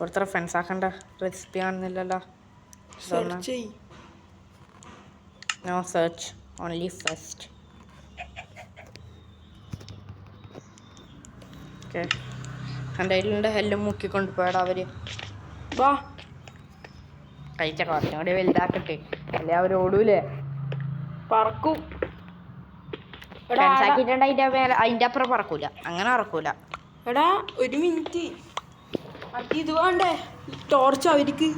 ഒരുത്തര ഫ്രണ്ട്സ് ആക്കണ്ട റെസിപ്പി കാണുന്നില്ലല്ലോ. No search only first. Okay എൻ്റെ കയ്യിലുണ്ട്. എല്ലാം മുക്കിക്കൊണ്ട് പോയടാ അവര്. വാ കഴിച്ച കുറച്ചും കൂടി വലുതാക്കട്ടെ, അല്ലെ അവർ ഓടൂലേ. പറക്കും. ആക്കിയിട്ടുണ്ട് അതിൻ്റെ അപ്പുറം പറക്കൂല. അങ്ങനെ പറക്കൂല. എടാ ഒരു മിനിറ്റ്, ഇത് വേണ്ടേ ടോർച്ച്? അവർക്ക്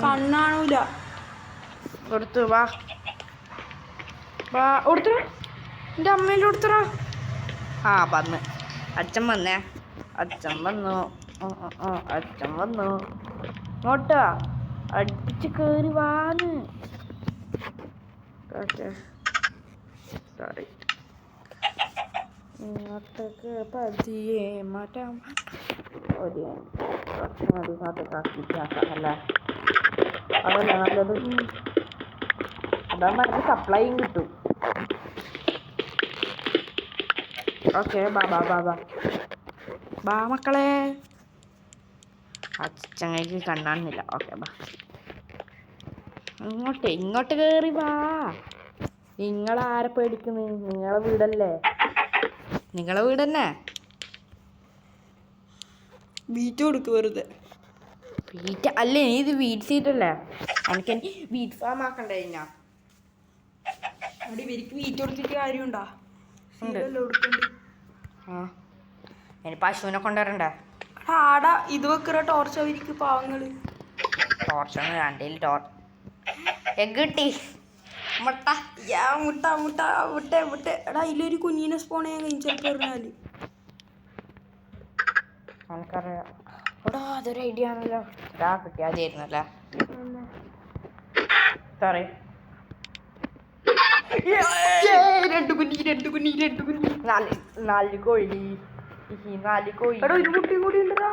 കണ്ണാണൂല. കൊടുത്തു വാ വാ. കൊടുത്തോ എൻ്റെ അമ്മേൻ്റെ കൊടുത്തറ. ആ വന്ന് അച്ഛൻ വന്നേ. അച്ഛൻ വന്നു. അച്ഛൻ വന്നു. ഇങ്ങോട്ടാ അടിച്ച് കയറി വാന്ന്. സോറി. ഇങ്ങോട്ടേക്ക് പതിയെ മാറ്റാം. ഒരു അല്ലേ അതല്ല നല്ലത്. അതാകുമ്പോൾ എനിക്ക് സപ്ലൈയും കിട്ടും. ഓക്കെ ബാ ബാ ബാ ബാ ബാ മക്കളെ. അച്ചങ്ങയ്ക്ക് കണ്ണാണില്ല. ഓക്കെ ബാ ഇങ്ങോട്ട് കയറി വാ. നിങ്ങളാരെ പേടിക്കുന്നു? നിങ്ങളെ വീടല്ലേ. നിങ്ങളെ വീട് തന്നെ. ബീറ്റ് കൊടുക്ക് വെറുതെ. വീറ്റ് അല്ലേ ഇത് വീറ്റ് സീറ്റല്ലേ. എനിക്ക് വീറ്റ് ഫാം ആക്കണ്ടേ. ഞാൻ അവിടെ ഇവർക്ക് വീറ്റ് കൊടുത്തിട്ട് കാര്യമുണ്ടാ? ആ ഇനി പശുവിനെ കൊണ്ടുവരണ്ടേ. ആടാ ഇത് വെക്കറ ടോർച്ച് അവർക്ക് പാവങ്ങള്. ടോർച്ചൊന്നും രണ്ടേലും എഗ് കിട്ടി. മുട്ട മുട്ട മുട്ട മുട്ട മുട്ട. എടാ അതിലൊരു കുഞ്ഞിനെ സ്പോൺ ചെയ്യാൻ കഴിഞ്ഞു ചിലപ്പോൾ പറഞ്ഞാല്. നമുക്കറിയാം. എടാ അതൊരു ഐഡിയ ആണല്ലോ. കിട്ടിയാതായിരുന്നല്ലേ. സോറി. രണ്ട് കുഞ്ഞി. നാല് കോഴി. 4 കോഴി. എടാ ഒരു കുട്ടിയും കൂടി ഉണ്ടടാ.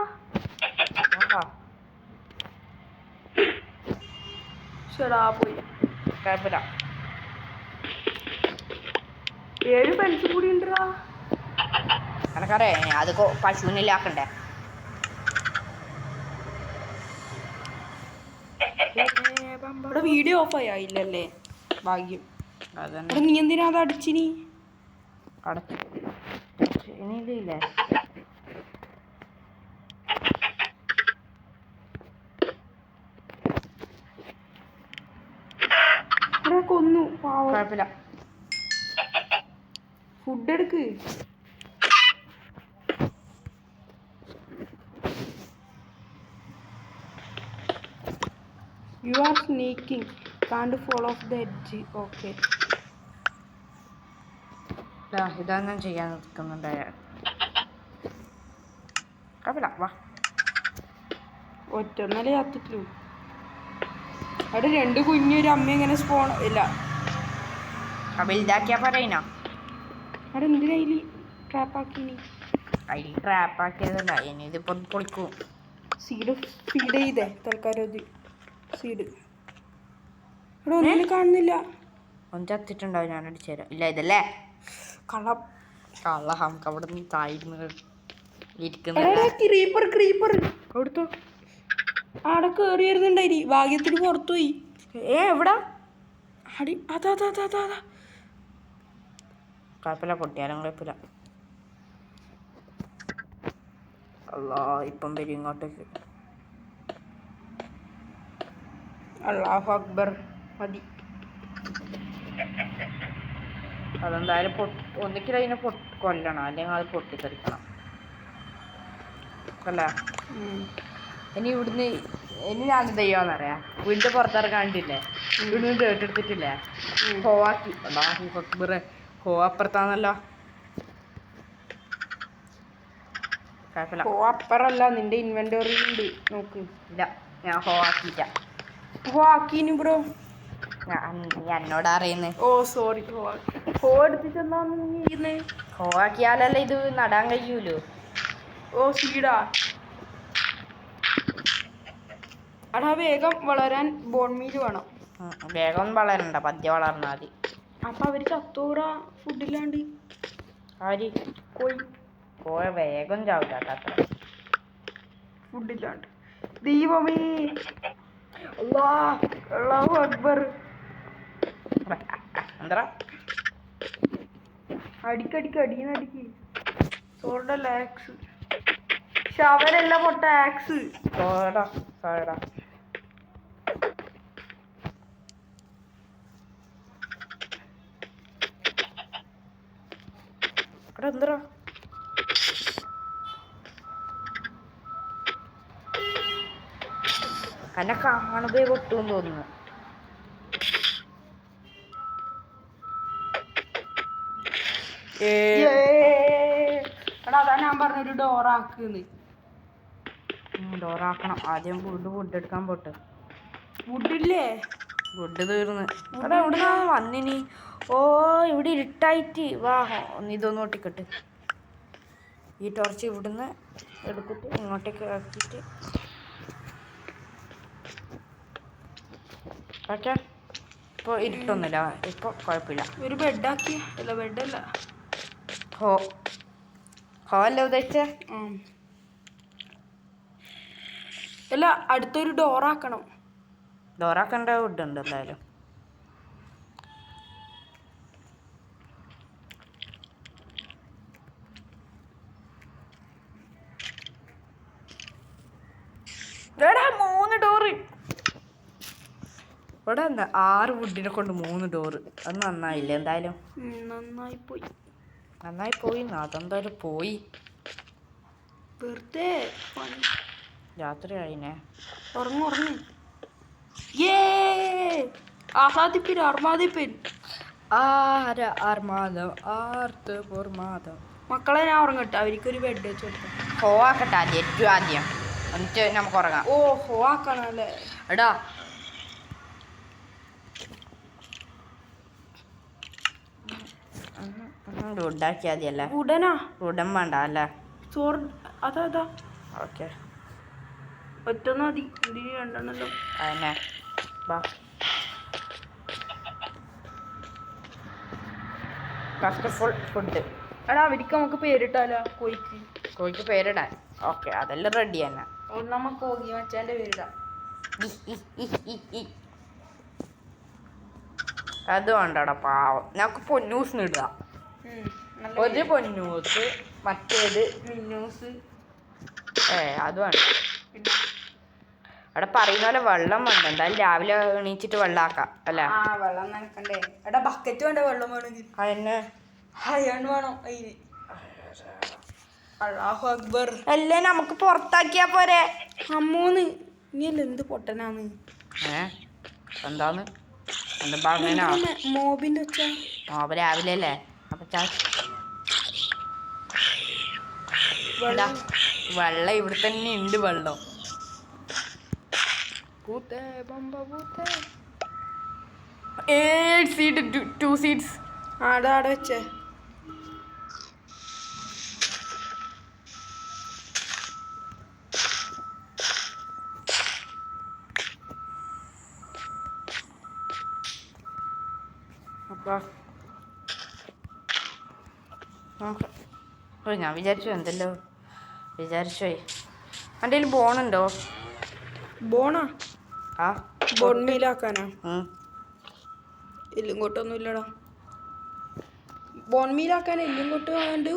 ശടാ പോയി. കുഴപ്പമില്ല. 7 പെൻസ് കൂടി ഉണ്ടടാ. എനക്കറിയാം അത് പശുവിനില്ലാക്കണ്ടേ. ഇവിടെ വീഡിയോ ഓഫ് ആയില്ലല്ലേ? ഭാഗ്യം. അതന്നെ. നീ എന്തിനാ അത് അടിച്ചിനി? ഇനിയില്ലേ കൊന്നു. കുഴപ്പമില്ല. ഫുഡ് എടുക്ക്. You are sneaking. Can't fall off the edge. Okay. ഇതാ ഞാൻ ചെയ്യാൻ നിൽക്കുന്നുണ്ടായ. കുഴപ്പമില്ല വാ. ഒറ്റന്നല്ലേ ചത്തിട്ടുള്ളൂ. അവിടെ 2 കുഞ്ഞൊരു അമ്മ ഇങ്ങനെ സ്പോൺ ഇല്ല. വലുതാക്കിയാ പറയണോ? അവിടെ എന്തിനാ അതിൽ ട്രാപ്പാക്കിനി? അതിൽ ട്രാപ്പാക്കിയതല്ല. ഇനി ഇതിപ്പോൾ പൊളിക്കും. ഫീഡ് ചെയ്തേ തൽക്കാലം ഇത്. സീഡ് ഇവിടെ ഒന്നിനും കാണുന്നില്ല. ഒന്ന് ചത്തിട്ടുണ്ടാവും, ഞാൻ അടിച്ചു തരാം. ഇല്ല ഇതല്ലേ കള്ളം. നമുക്ക് അവിടെ നിന്ന് താഴ്ന്ന് ക്രീപ്പർ ക്രീപ്പർ കൊടുത്തു. ആടെ കേറി വരുന്നുണ്ടായി, ഭാഗ്യത്തിന് പുറത്തുപോയി. എവിടാ അടി അതാ അതാ അതാ അതാ അതാ. കുഴപ്പമില്ല, പൊട്ടിയാലും കുഴപ്പമില്ല. അല്ലാ ഇപ്പം വരും ഇങ്ങോട്ടേക്ക്. അല്ലാഹു അക്ബർ. മതി. അതെന്തായാലും ഒന്നിക്കിൽ അതിനെ കൊല്ലണം, അല്ലെങ്കിൽ അത് പൊട്ടിത്തെറിക്കണം അല്ലേ. ഇനി ഇവിടുന്ന് ഞാൻ എന്ത് ചെയ്യാന്നറിയാം, വീടിന്റെ പുറത്തിറങ്ങാണ്ടില്ലേ, ഇവിടുന്ന് കേട്ടെടുത്തിട്ടില്ലേ, ഹോവാക്കി അപ്പുറത്താന്നല്ലോ. കുഴപ്പമില്ല. അപ്പറല്ല, നിന്റെ ഇൻവെന്ററി ഉണ്ട് നോക്ക്. ഇല്ല, ഞാൻ ഹോവാക്കിയില്ല. ആക്കീന് ബ്രോ. എന്നോട് അറിയുന്നേ. ഓ സോറി. ഹോ എടുത്തിട്ടെന്താന്ന് ഹോവാക്കിയാലല്ലേ ഇത് നടാൻ കഴിയൂലോ. ഓ സീഡാ. അടാ വേഗം വളരാൻ ബോൺമീൽ വേണം. വേഗം വളരണ്ട, പദ്യ വളർന്നാൽ മതി. അപ്പൊ അവര് ചത്തോറ ഫുഡില്ലാണ്ട്. ആര്? കോഴ വേഗം ചാവില്ല ഫുഡില്ലാണ്ട്. ദൈവമേ, അല്ലാഹു അക്ബർ. എന്താ അടിക്ക് സോറിന്റെ ലാക്സ്. ശവരല്ല പൊട്ട ആക്സ്. എന്താ എന്നെ കാണുമ്പോ പൊട്ടും തോന്നുന്നു. അതാ ഞാൻ പറഞ്ഞൊരു ഡോറാക്കുന്നു. ഡോറാക്കണം. ആദ്യം വുഡ് എടുക്കാൻ പോട്ട്. വുഡില്ലേ? വുഡ് തീർന്ന്. അവിടെ എവിടുന്നാ വന്നിനി? ഓ ഇവിടെ ഇരുട്ടായിട്ട്. വാ ഇതൊന്ന് ഒട്ടിക്കട്ട്. ഈ ടോർച്ച് ഇവിടുന്ന് എടുത്തിട്ട് ഇങ്ങോട്ടേക്ക് ആക്കിയിട്ട് ഓക്കെ. ഇപ്പോൾ ഇരുട്ടൊന്നുമില്ല, ഇപ്പോൾ കുഴപ്പമില്ല. ഒരു ബെഡാക്കിയ. അല്ല ബെഡല്ല, ഹോ അല്ല ഉദ്ദേശിച്ചേ. അല്ല, അടുത്തൊരു ഡോറാക്കണം. ഡോറാക്കേണ്ട വുഡ് ഉണ്ട് എന്തായാലും. എടാ 3 ഡോറ് ഇവിടെ എന്താ? 6 വുഡിനെ കൊണ്ട് 3 ഡോറ്. അത് നന്നായില്ല എന്തായാലും. നന്നായി പോയി. അതെന്തായാലും പോയി. വെറുതെ രാത്രി ആയിനെ. ഉറങ്ങ്. അർമാദിപ്പിൻ. മക്കളെ ഞാൻ ഉറങ്ങട്ടെ, അവർക്കൊരു ബെഡ് വെച്ച് കൊടുക്കാം. ഹോ ആക്കട്ടെ ആദ്യം എന്നിട്ട് നമുക്ക് ഉറങ്ങാം. ഓ ഹോ ആക്കണല്ലേ. എടാ വുഡാക്കിയാൽ മതിയല്ലേ? വുഡൻ വേണ്ട അല്ലേ? ചോറ് അതാ. ഓക്കെ, ഒറ്റ മതി. ഇതിന് രണ്ടെണ്ണല്ലോ. അതന്നെ. First food. എടാ അവർക്ക് നമുക്ക് പേരിട്ടാലോ? കോഴിക്ക് പേരിടാൻ. ഓക്കെ, അതെല്ലാം റെഡി തന്നെ. നമുക്ക് കോഴി മച്ചാൻ്റെ പേരിടാം. അത് വേണ്ടടാ പാവം. നമുക്ക് പൊന്നൂസിന് ഇടുക. ഒരു പൊന്നൂസ്, മറ്റേത് മിന്നൂസ്. അത് വേണ്ട. അവിടെ പറയുന്ന പോലെ വെള്ളം വേണ്ട. എന്തായാലും രാവിലെ എണീച്ചിട്ട് വെള്ളമാക്കാം അല്ലേ? വെള്ളം നനക്കണ്ടേ? എടാ ബക്കറ്റ് വേണ്ട വെള്ളം വേണമെങ്കിൽ. അതന്നെ അയൺ വേണം അതിന്. അല്ലാഹു അക്ബർ. അല്ലേ നമുക്ക് പുറത്താക്കിയാ പോരെ? അമ്മൂന്ന് നീയല്ല എന്ത് പൊട്ടനാന്ന്. എന്താന്ന് എന്താ പറഞ്ഞാ? മോബിന്റെ ഒച്ച. മോബ് രാവിലെ അല്ലേ? അപ്പൊ വെള്ളം ഇവിടെ തന്നെ ഉണ്ട്. വെള്ളം two seeds. ആടെ വെച്ചേ. വാ നോക്കാം. ഓ ഞാൻ വിചാരിച്ചു എന്തല്ലോ വിചാരിച്ചോ. എൻ്റെ കയ്യിൽ ബോണുണ്ടോ? ബോണാ? ആ ബോൺ മീലാക്കാനാ? എല്ലും കൊട്ടൊന്നും ഇല്ലടാ. ബോൺ മീലാക്കാൻ എല്ലും കൊട്ട് വേണ്ടു.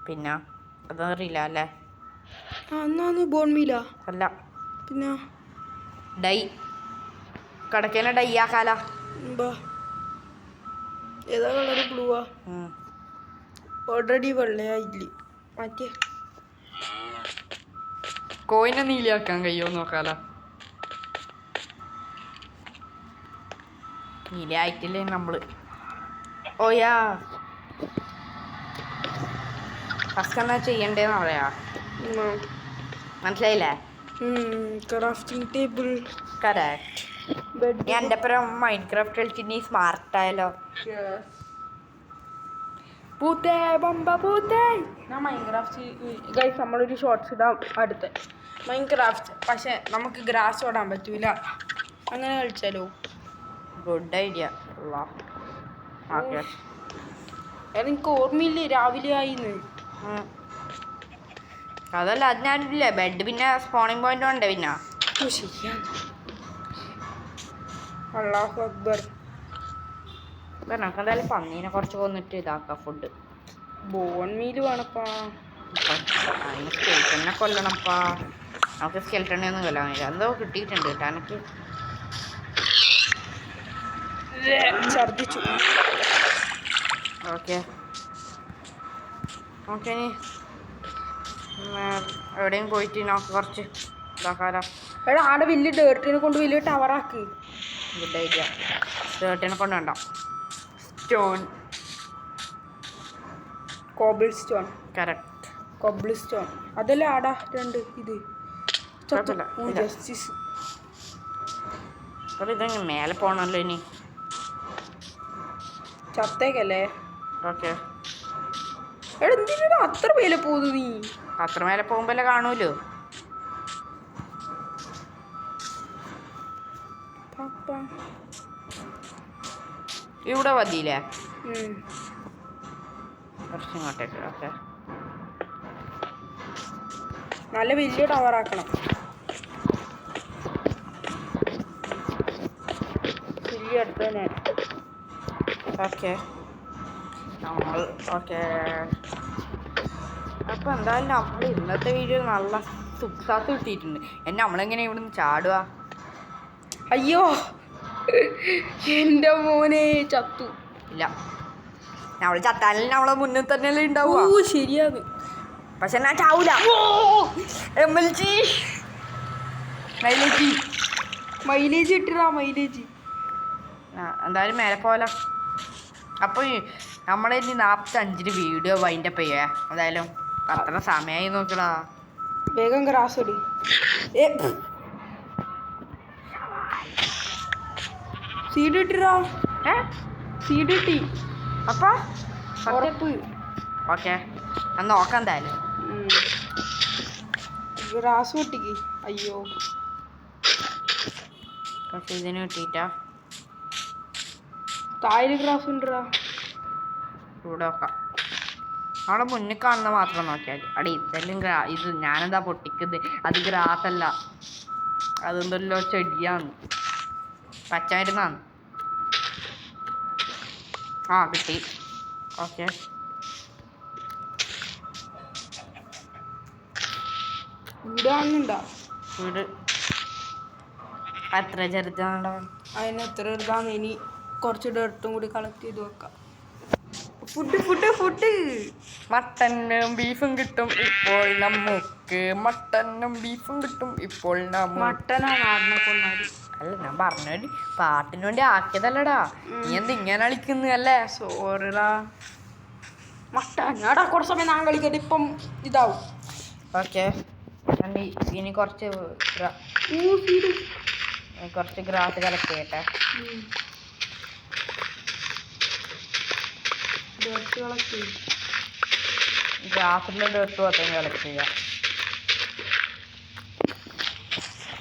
പിന്നെ അതറിയില്ല അല്ലേ? അന്നാന്ന് ബോൺ മീലാ? അല്ല പിന്നെ ഡൈ കടക്കേനെ ഡൈ ആക്കാല. ഏതാ കളറ്? ബ്ലൂവാ? ഓൾറെഡി വെള്ളയായില്ലേ മറ്റേ കോയിനെ നീലിയാക്കാൻ കഴിയുമോ നോക്കാലോ. നീലയായിട്ടില്ലേ നമ്മള്. ഓയാ ഫസ്റ്റ് എന്നാ ചെയ്യണ്ടേന്ന് പറയാ. മനസ്സിലായില്ലേ? Crafting table. കറക്റ്റ്. ഞാൻ എൻ്റെ അപ്പുറം മൈൻഡ് ക്രാഫ്റ്റ് കളിച്ചിട്ട് നീ സ്മാർട്ടായാലോ. പൂത്തേ ബമ്പ പൂത്തേ. ഞാൻ മൈൻക്രാഫ്റ്റ് ഗൈസ് നമ്മളൊരു ഷോർട്സ് ഇടാം അടുത്ത മൈൻക്രാഫ്റ്റ്. പക്ഷെ നമുക്ക് ഗ്രാസ് ഓടാൻ പറ്റൂല. അങ്ങനെ കളിച്ചാലോ? Good idea. ഓക്കെ എനിക്ക് ഓർമ്മയില്ലേ രാവിലെ ആയിന്ന്. അതല്ല അത് ഞാനില്ലേ ബെഡ് പിന്നെ സ്പോണിങ് പോയിന്റ് ഉണ്ട്. പിന്നെ ശരിയാണ്. അല്ലാഹു അക്ബർ. നമുക്ക് എന്തായാലും പന്നീനെ കുറച്ച് കൊന്നിട്ട് ഇതാക്കാം ഫുഡ്. Bone meal വേണപ്പാ. അതിന് സ്കെൽട്ടനെ കൊല്ലണപ്പാ. നമുക്ക് സ്കെൽട്ടനെ ഒന്നും കൊല്ലാൻ കഴിയില്ല. എന്തോ കിട്ടിയിട്ടുണ്ട് കേട്ടോ എനിക്ക്. ഛർദിച്ചു. ഓക്കെ ഓക്കെ ഇനി എവിടെയും പോയിട്ട് നമുക്ക് കുറച്ച് ഇതാക്കാലോ. എടാ ആടെ വലിയ ഡേർട്ടിനെ കൊണ്ട് വലിയ ടവറാക്ക്. Good idea. ഡേർട്ടിനെ കൊണ്ട് വേണ്ട. Stone cobble stone. Correct. Cobble stone അതല്ലേ ആടാ രണ്ട് ഇത്. ജസ്റ്റിസ് ഇതെങ്ങനെ മേലെ പോകണമല്ലോ ഇനി. ചത്തേക്കല്ലേ? ഓക്കെ എടാ എന്തിനാ അത്ര മേലെ പോകുന്നു നീ? അത്ര മേലെ പോകുമ്പോഴല്ലേ കാണൂലോ. ഇവിടെ മതിയില്ലേ? കുറച്ച് ഇങ്ങോട്ടേക്ക്. ഓക്കെ നല്ല വലിയ ടവറാക്കണം. വലിയ അടുത്ത് തന്നെ. ഓക്കെ നമ്മൾ ഓക്കെ. അപ്പോൾ എന്തായാലും നമ്മൾ ഇന്നത്തെ വീഡിയോ നല്ല സുഖസാത്ത് കിട്ടിയിട്ടുണ്ട്. നമ്മളെങ്ങനെ ഇവിടെ നിന്ന് ചാടുക? അയ്യോ എൻ്റെ മോനെ ചത്തു. ഇല്ല നമ്മൾ ചത്താലും നമ്മളെ മുന്നിൽ തന്നെയല്ലേ ഉണ്ടാവുക. ഓ ശരിയാണ്. പക്ഷെ ഞാൻ ചാവൂല. Mileage കിട്ടിടാ mileage. എന്തായാലും മേലെ പോല. അപ്പോൾ നമ്മളെ ഇനി 45 വീഡിയോ വൈൻഡപ്പ് ചെയ്യേ. എന്തായാലും അത്ര സമയമായി നോക്കടാ. വേഗം ഗ്രാസ് ഇടി. സീഡ് ഇട്ടിടാ. സീഡ് ഇട്ടി. അപ്പം ഉറപ്പ്. ഓക്കെ ഞാൻ നോക്കാം എന്തായാലും. ഗ്രാസ് പൊട്ടിക്ക്. അയ്യോ പക്ഷെ ഇതിന് കിട്ടിയിട്ടാ. താഴെ ഗ്രാസ് ഉണ്ടടാ. ഇവിടെ നോക്കാം. അവിടെ മുന്നിൽ കാണുന്ന മാത്രം നോക്കിയാൽ മതി. അടി ഇതെല്ലാം ഇത് ഞാനെന്താ പൊട്ടിക്കുന്നത്? അത് ഗ്രാസ് അല്ല, അതെന്തല്ലോ ചെടിയാണ്, പച്ചമരുന്നാണ്. ആ കിട്ടി. ഓക്കെ വീട് കാണുന്നുണ്ടോ? വീട് എത്ര ചെറുതാണോ? അതിന് എത്ര ചെറുതാന്ന്. ഇനി കുറച്ച് ഡേർട്ടും കൂടി കളക്ട് ചെയ്ത് വെക്കാം. Food food food. മട്ടനും ബീഫും കിട്ടും ഇപ്പോൾ നമുക്ക്. മട്ടനും ബീഫും കിട്ടും ഇപ്പോൾ മട്ടനാ നാടിനെ കൊണ്ടാല്. അല്ല ഞാൻ പറഞ്ഞ പാട്ടിന് വേണ്ടി ആക്കിയതല്ലടാ. നീ എന്ത് ഇങ്ങനെ കളിക്കുന്നല്ലേ? സോറിടാ. മട്ടൻ എടാ കുറച്ച് സമയം ഞാൻ കളിക്കട്ടെ. ഇപ്പം ഇതാവും. ഓക്കെ ഇനി കുറച്ച് ഗ്രാസ് കളക്ട് ചെയ്യട്ടെ. ഗ്രാസിലെ ഡേർട്ട് മാത്രം കളക്ട് ചെയ്യാം.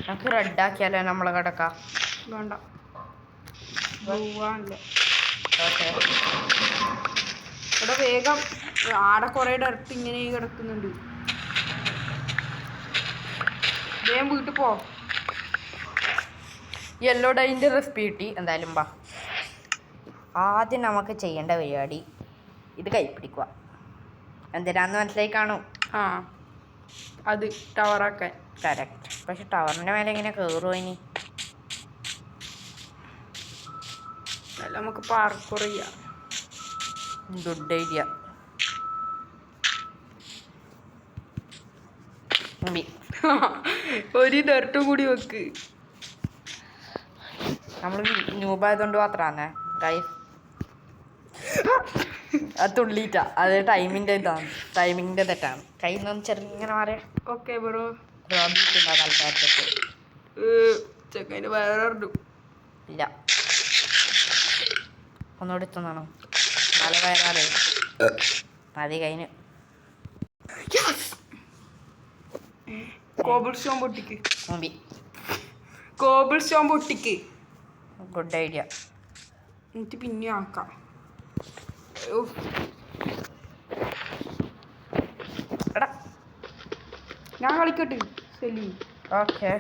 നമുക്ക് റെഡ് ആക്കിയാലോ നമ്മളെ കിടക്ക? വേണ്ട. ഓക്കെ. ഇവിടെ വേഗം ആടെ കുറെ ഡർട്ട് ഇങ്ങനെ കിടക്കുന്നുണ്ട്. വേഗം വീട്ടിൽ പോ. യെല്ലോ ഡൈൻ്റെ റെസിപ്പി കിട്ടി. എന്തായാലും വാ, ആദ്യം നമുക്ക് ചെയ്യേണ്ട പരിപാടി ഇത് കൈപ്പിടിക്കുക. എന്തിനാന്ന് മനസ്സിലായി കാണും. ആ, അത് ടവറാക്കാൻ. കറക്റ്റ്. പക്ഷെ ടവറിൻ്റെ മേലെ എങ്ങനെ കയറുമോ ഇനി? അല്ല, നമുക്ക് പാർക്കൂർ ചെയ്യാം. Good idea. ഒരു ഡർട്ടും കൂടി വെക്ക്. നമ്മൾ ന്യൂബായതുകൊണ്ട് മാത്രമാണ് ഗൈസ്. അത് തുള്ളിയിട്ടാ, അത് ടൈമിൻ്റെ തെറ്റാണ്. കയ്യിൽ നിന്ന് ചെറുങ്ങനെ മാറിയ. Okay bro. ആൾക്കാർക്ക് ചെക്കന് വയറിടും. ഇല്ല, ഒന്നുകൂടി എത്തുന്നാണോ? നല്ല വയറാറ് മതി കഴിഞ്ഞ്. കോബിൾ സ്റ്റോൺ പൊട്ടിക്ക്. മുമ്പി കോബിൾ സ്റ്റോൺ പൊട്ടിക്ക്. Good idea. എന്നിട്ട് പിന്നെ ആക്കാം. എടാ ഞാൻ കളിക്കട്ടെ സെലി. ഓക്കെ.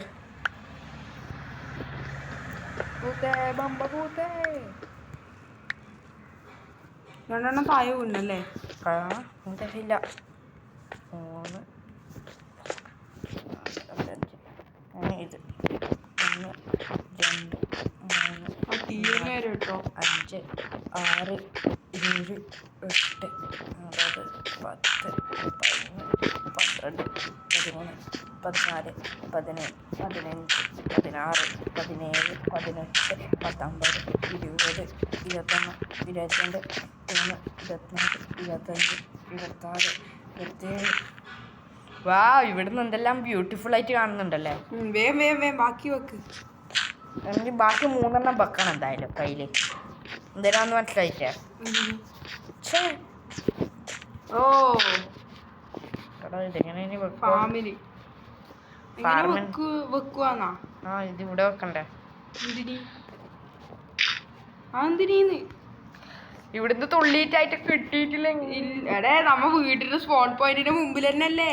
രണ്ടെണ്ണം താഴെ വീണല്ലേ? ഇല്ല, 3 ഇത് 1 2 3 കേട്ടോ. 5 6 7 8 9 10 11 12 13 14 15 16 17 18 19 20 21 22 23 24 25 26 വാ, ഇവിടുന്ന് എന്തെല്ലാം ബ്യൂട്ടിഫുൾ ആയിട്ട് കാണുന്നുണ്ടല്ലേ. വേം ബാക്കി വെക്ക്. എനിക്ക് ബാക്കി 3 വെക്കണം എന്തായാലും കയ്യിൽ. എന്തിനാന്ന് മനസ്സിലായിട്ടേ. ഓ, ഇതെങ്ങനെ ഫാമിലി വെക്കുവാന്നാ? ആ, ഇത് ഇവിടെ വെക്കണ്ടേ? എന്തിനീന്ന് ഇവിടുന്ന് തുള്ളിയിട്ടായിട്ട് കിട്ടിയിട്ടില്ലെങ്കിൽ എടേ, നമ്മ വീട്ടിന്റെ സ്പോൺ പോയിന്റിന്റെ മുമ്പിൽ തന്നെ അല്ലേ?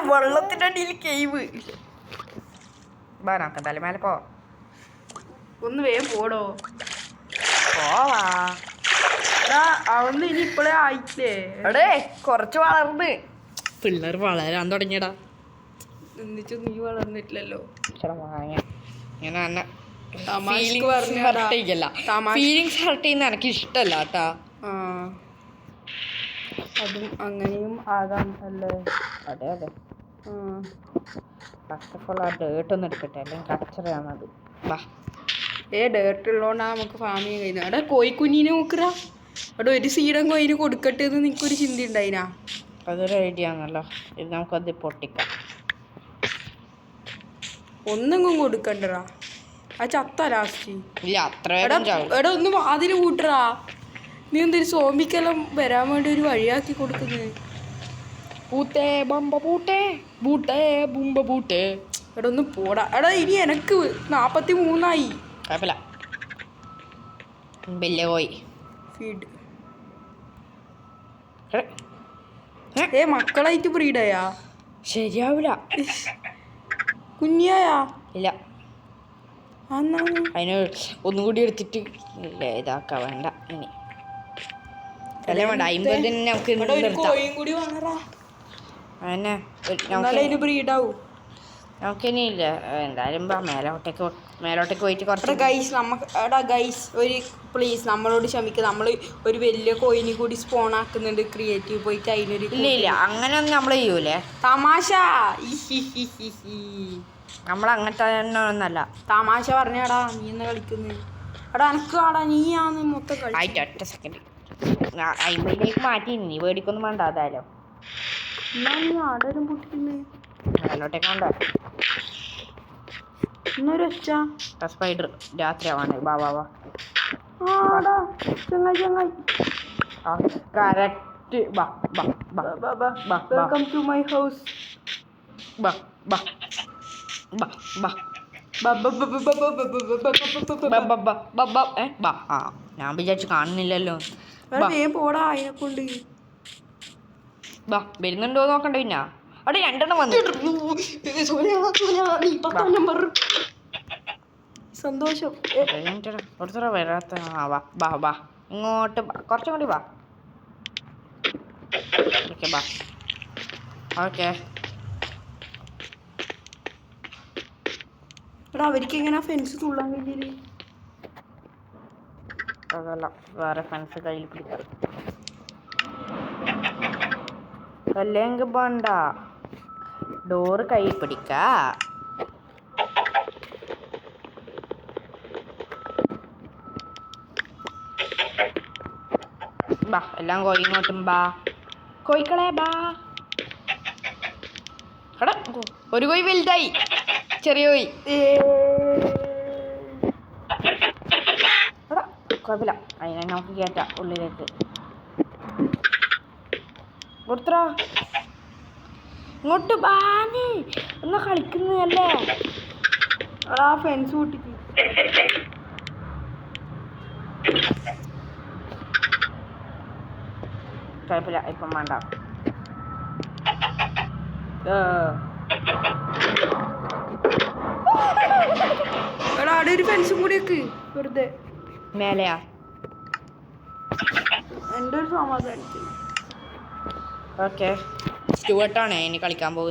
വെള്ളത്തിന്റെ അടിയിൽ കേവ്. നോക്കത്താലേ മേലെ പോ. ഒന്ന് വേഗം പോടോ. പോവാ. അവിടുന്ന് ഇനി ഇപ്പഴേ ആയില്ലേ? എടേ, കുറച്ച് വളർന്ന് പിള്ളേർ വളരാൻ തുടങ്ങിയടാ. എന്നിട്ട് നീ വളർന്നിട്ടില്ലല്ലോ. ഇങ്ങനെ ഫീലിങ്സ് ഹർട്ട് ചെയ്യുന്ന എനിക്ക് ഇഷ്ടമല്ല കേട്ടാ. അതും അങ്ങനെയും ആകാം അല്ലേ? അതെ അതെ. ഫസ്റ്റ് ഓഫ് ഓൾ ആ ഡേർട്ട് ഒന്ന് എടുക്കട്ടെ, അല്ലെങ്കിൽ കച്ചറയാണത്. ഡേർട്ട് ഉള്ളതുകൊണ്ടാ നമുക്ക് ഫാം ചെയ്യാൻ കഴിയുന്നത്. അവിടെ കോഴിക്കുഞ്ഞിനെ നോക്കറാ. അവിടെ ഒരു സീഡൻ കോയിന് കൊടുക്കട്ടെ എന്ന് നിനക്കൊരു ചിന്ത ഉണ്ടായിനാ? അതൊരു ഐഡിയ ആണല്ലോ. ഇത് നമുക്കത് പൊട്ടിക്കാം. ഒന്നെങ്കും കൊടുക്കണ്ടടാ. ആ ചത്ത ലാസ്റ്റ്. ഇല്ല, അത്ര എടാ ഒന്ന് വാതിന് കൂട്ടറാ. നീ എന്തൊരു സോംബിക്കെല്ലാം വരാൻ വേണ്ടി ഒരു വഴിയാക്കി കൊടുക്കുന്നത്. പൂത്തേ ബമ്പ പൂട്ടേ ബൂട്ടേ ബുമ്പ ബൂട്ടേ. എടാ ഒന്ന് പോടാ. എടാ ഇനി എനക്ക് 43 കുഴപ്പമില്ല. വലിയ പോയി ഫീഡ്. മക്കളായിട്ട് ബ്രീഡായാ? ശരിയാവില്ല. കുഞ്ഞായാ? ഇല്ല, അതിന് ഒന്നും കൂടി എടുത്തിട്ട് ഇതാക്കാൻ വേണ്ട. ഇനി അല്ലേ വേണ്ട, 50 നമുക്ക് നമുക്കിനി ഇല്ല. എന്തായാലും മേലോട്ടേക്ക് പോയിട്ട് കുറച്ച് ഗൈസ് ഗൈസ് ഒരു പ്ലീസ് നമ്മളോട് ക്ഷമിക്കുക. നമ്മൾ ഒരു വലിയ കോയിനെ കൂടി സ്പോൺ ആക്കുന്നുണ്ട് ക്രിയേറ്റീവ് പോയിട്ട്. അതിനൊരു ഇല്ല അങ്ങനെയൊന്നും നമ്മൾ ചെയ്യൂലേ. തമാശ. നമ്മൾ അങ്ങനത്തെ ഒന്നല്ല. തമാശ പറഞ്ഞാടാ. നീ എന്നാ കളിക്കുന്നത്? എടാ എനക്ക് ആടാ, നീയാന്ന് മൊത്തം കളി. ആയിട്ട് ഒറ്റ സെക്കൻഡ് 50 മാറ്റി. നീ പേടിക്കൊന്നും വേണ്ട. അതായാലും എന്നാ നീ ആടരും പൊട്ടിക്കുന്നേ മേലോട്ടേക്ക് വേണ്ട. ഇന്നൊരു ഒച്ച സ്പൈഡർ രാത്രി ആവാണ്. വാ ചങ്ങായി. Correct. Welcome to my house. ഞാൻ വിചാരിച്ചു കാണുന്നില്ലല്ലോ. വേഗം പോടാ അതിനെ കൊണ്ട്. ബാ വരുന്നുണ്ടോ നോക്കണ്ട. പിന്നെ അവിടെ 2 എണ്ണം വന്നു. സന്തോഷം വരാത്ത. ബാ ബാ ഇങ്ങോട്ട് കുറച്ചും കൂടി വാ. ഓക്കെ ബാ. ഓക്കെ എടാ അവർക്ക് എങ്ങനെ ഫെൻസ് തുള്ളാൻ കഴിഞ്ഞില്ലേ? അതല്ല വേറെ ഫെൻസ് കയ്യിൽ പിടിക്കാം. അല്ലെങ്കിൽ വേണ്ട, ഡോറ് കൈ പിടിക്ക. ബാ എല്ലാം കോയിങ്ങോട്ടും ബാ. കോയിക്കളെ ബാ. എടാ ഒരു കോയി വലുതായി, ചെറിയ കോയി. എടാ കുഴപ്പമില്ല, അതിനെ നമുക്ക് കയറ്റാം ഉള്ളിലേക്ക്. കൊടുത്തറ ഇങ്ങോട്ട് ബാന് എന്നാ കളിക്കുന്നതല്ലേ. എടാ ഫെൻസ് കൂട്ടിക്ക്. കുഴപ്പമില്ല, ഇപ്പം വേണ്ട. എടാ അവിടെ ഒരു ഫെൻസും കൂടി വെക്ക് വെറുതെ. മേലെയാ? എൻ്റെ ഒരു സമാധാനത്തിൽ. ഓക്കെ സ്റ്റുവർട്ടാണ് ഇനി കളിക്കാൻ പോകുന്നത്.